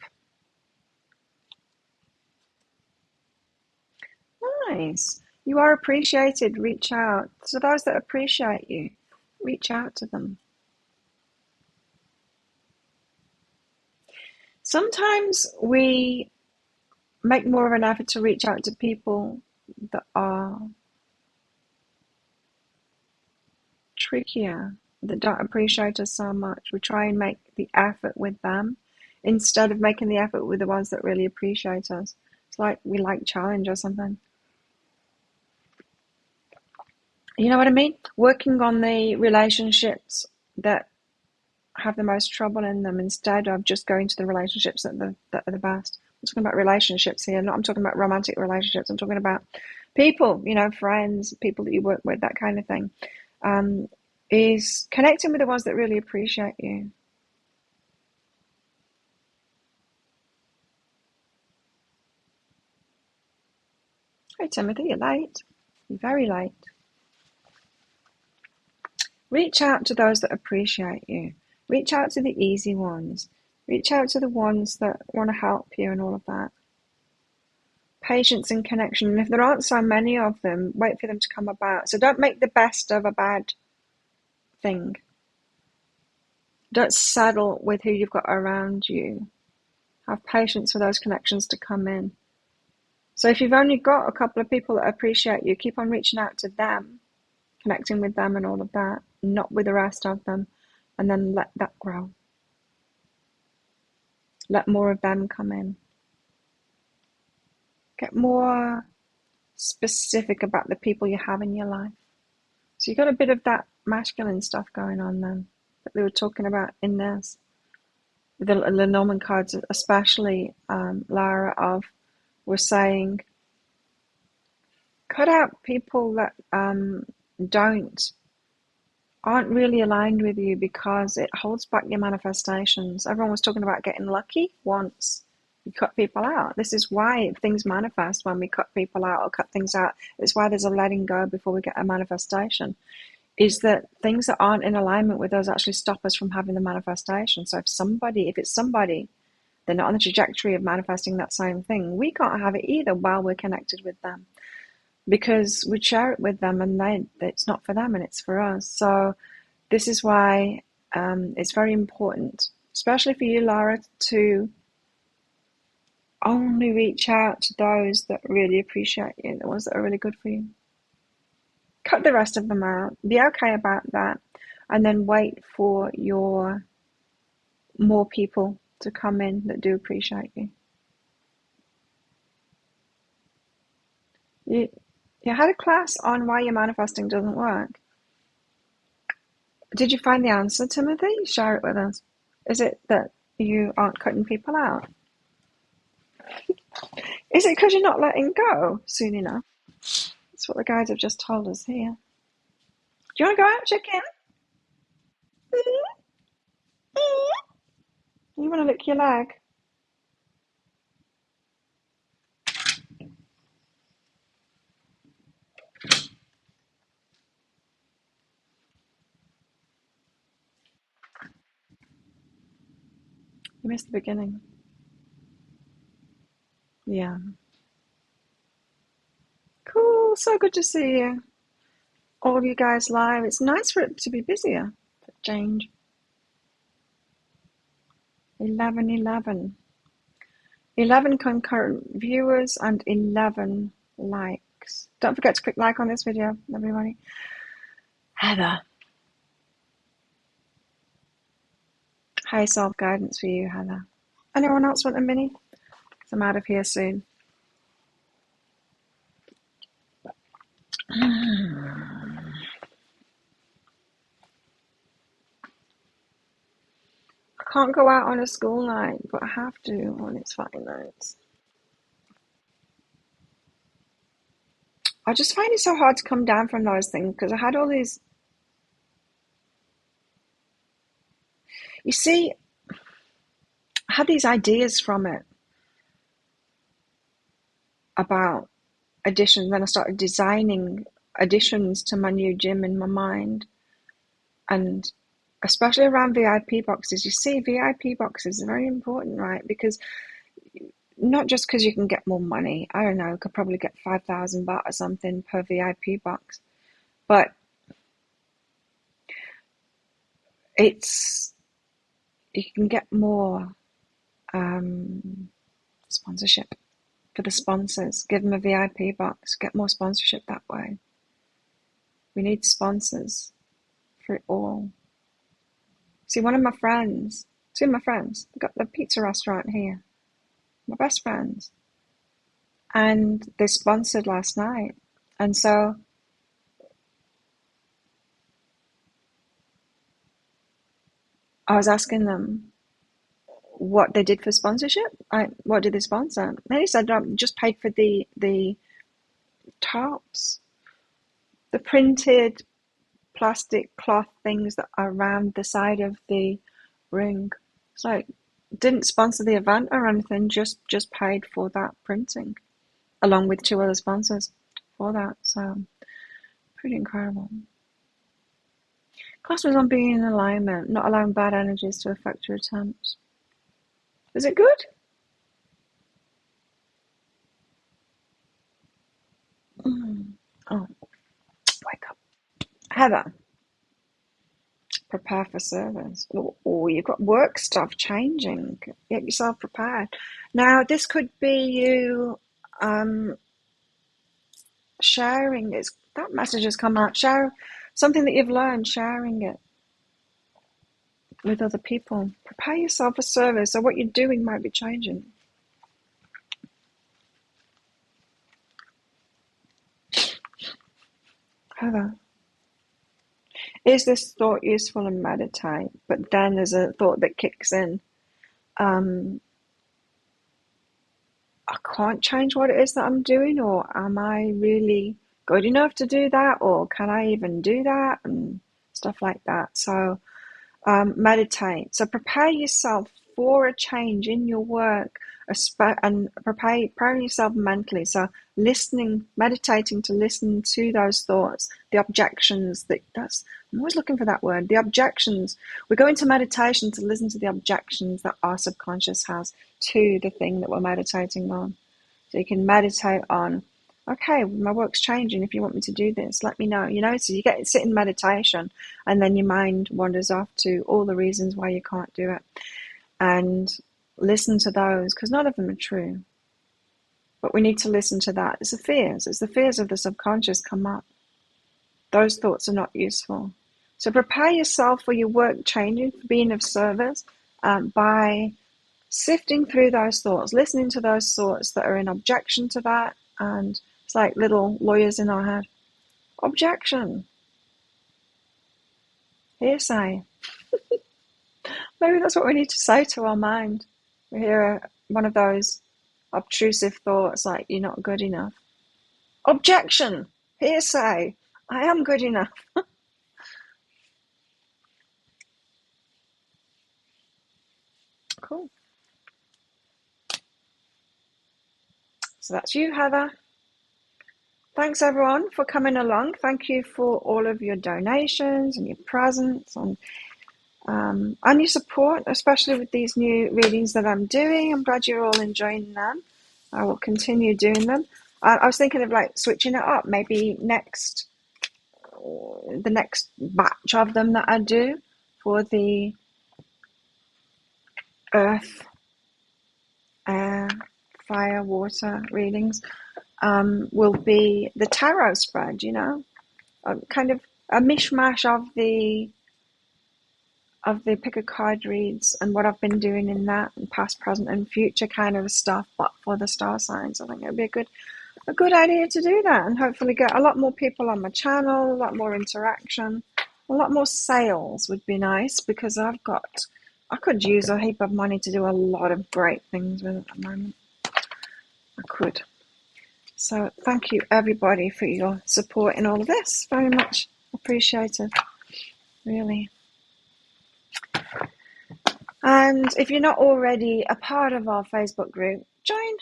Nice. You are appreciated. Reach out. So those that appreciate you, reach out to them. Sometimes we make more of an effort to reach out to people that are trickier, that don't appreciate us so much. We try and make the effort with them instead of making the effort with the ones that really appreciate us. It's like we like challenge or something. You know what I mean? Working on the relationships that have the most trouble in them instead of just going to the relationships that are the best. I'm talking about relationships here. I'm talking about romantic relationships. I'm talking about people, friends, people that you work with, that kind of thing. Is connecting with the ones that really appreciate you. Hey, Timothy, you're late. You're very late. Reach out to those that appreciate you. Reach out to the easy ones. Reach out to the ones that want to help you and all of that. Patience and connection. And if there aren't so many of them, wait for them to come about. So don't make the best of a bad thing. Don't settle with who you've got around you. Have patience for those connections to come in. So if you've only got a couple of people that appreciate you, keep on reaching out to them, connecting with them and all of that, not with the rest of them, and then let that grow. Let more of them come in. Get more specific about the people you have in your life. So you got a bit of that masculine stuff going on then that we were talking about in this. The Lenormand cards, especially Lara, were saying, cut out people that aren't really aligned with you because it holds back your manifestations. Everyone was talking about getting lucky once you cut people out. This is why things manifest when we cut people out or cut things out. It's why there's a letting go before we get a manifestation. is that things that aren't in alignment with us actually stop us from having the manifestation. So if it's somebody, they're not on the trajectory of manifesting that same thing, we can't have it either while we're connected with them, because we share it with them and it's not for them and it's for us. So this is why it's very important, especially for you, Lara, to only reach out to those that really appreciate you, the ones that are really good for you. Cut the rest of them out. Be okay about that. And then wait for your more people to come in that do appreciate you. You had a class on why your manifesting doesn't work. Did you find the answer, Timothy? Share it with us. Is it that you aren't cutting people out? Is it because you're not letting go soon enough? That's what the guides have just told us here. Do you want to go out, chicken? You want to lick your leg? You missed the beginning. Yeah. Cool. So good to see you. All of you guys live. It's nice for it to be busier for change. 11. 11 concurrent viewers and 11 likes. Don't forget to click like on this video, everybody. Heather. High self-guidance for you, Heather. Anyone else want a mini? Because I'm out of here soon. I can't go out on a school night, but I have to on its Friday nights. I just find it so hard to come down from those things because I had all these. You see, I had these ideas from it about additions. Then I started designing additions to my new gym in my mind, and especially around VIP boxes. You see, VIP boxes are very important, right? Because not just because you can get more money. I don't know, could probably get 5,000 baht or something per VIP box, but you can get more sponsorship for the sponsors. Give them a VIP box, get more sponsorship that way. We need sponsors for it all. See, two of my friends, they've got the pizza restaurant here, my best friends, and they sponsored last night. And so I was asking them what they did for sponsorship. What did they sponsor? And they said, just paid for the tops, the printed plastic cloth things that are around the side of the ring. It's like, didn't sponsor the event or anything, just paid for that printing, along with 2 other sponsors for that. So pretty incredible. Class was on being in alignment, not allowing bad energies to affect your attempts. Is it good? Oh, wake up. Heather, prepare for service. Or you've got work stuff changing. Get yourself prepared. Now, this could be you sharing. That message has come out. Share something that you've learned, sharing it with other people. Prepare yourself for service. So what you're doing might be changing. Heather, is this thought useful and meditate? But then there's a thought that kicks in. I can't change what it is that I'm doing, or am I really good enough to do that, or can I even do that, and stuff like that. So meditate. So prepare yourself for a change in your work, and preparing yourself mentally. So listening, meditating to listen to those thoughts, the objections. I'm always looking for that word. The objections. We go into meditation to listen to the objections that our subconscious has to the thing that we're meditating on. So you can meditate on, okay, my work's changing. If you want me to do this, let me know. So you sit in meditation, and then your mind wanders off to all the reasons why you can't do it, and listen to those, because none of them are true. But we need to listen to that. It's the fears. It's the fears of the subconscious come up. Those thoughts are not useful. So prepare yourself for your work changing, for being of service, by sifting through those thoughts, listening to those thoughts that are in objection to that. And it's like little lawyers in our head. Objection. Hearsay. Maybe that's what we need to say to our mind. We hear one of those obtrusive thoughts like, you're not good enough. Objection. Hearsay. I am good enough. Cool. So that's you, Heather. Thanks, everyone, for coming along. Thank you for all of your donations and your presents and your support, especially with these new readings that I'm doing. I'm glad you're all enjoying them. I will continue doing them. I was thinking of switching it up. Maybe the next batch of them that I do for the earth, air, fire, water readings will be the tarot spread, kind of a mishmash of the pick a card reads and what I've been doing in that, and past, present, and future kind of stuff, but for the star signs. I think it would be a good idea to do that, and hopefully get a lot more people on my channel, a lot more interaction, a lot more sales would be nice, because I could use a heap of money to do a lot of great things with it at the moment. I could. So thank you, everybody, for your support in all of this. Very much appreciated, really. And if you're not already a part of our Facebook group, join.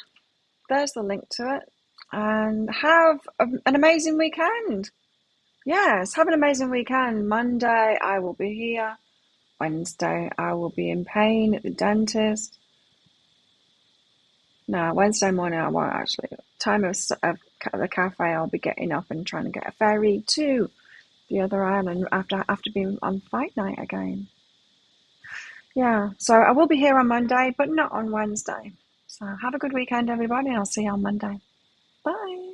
There's the link to it. And have an amazing weekend. Yes, have an amazing weekend. Monday, I will be here. Wednesday, I will be in pain at the dentist. No, Wednesday morning, I won't actually. Time of the cafe, I'll be getting up and trying to get a ferry to the other island after being on fight night again. Yeah, so I will be here on Monday, but not on Wednesday. So have a good weekend, everybody, and I'll see you on Monday. Bye.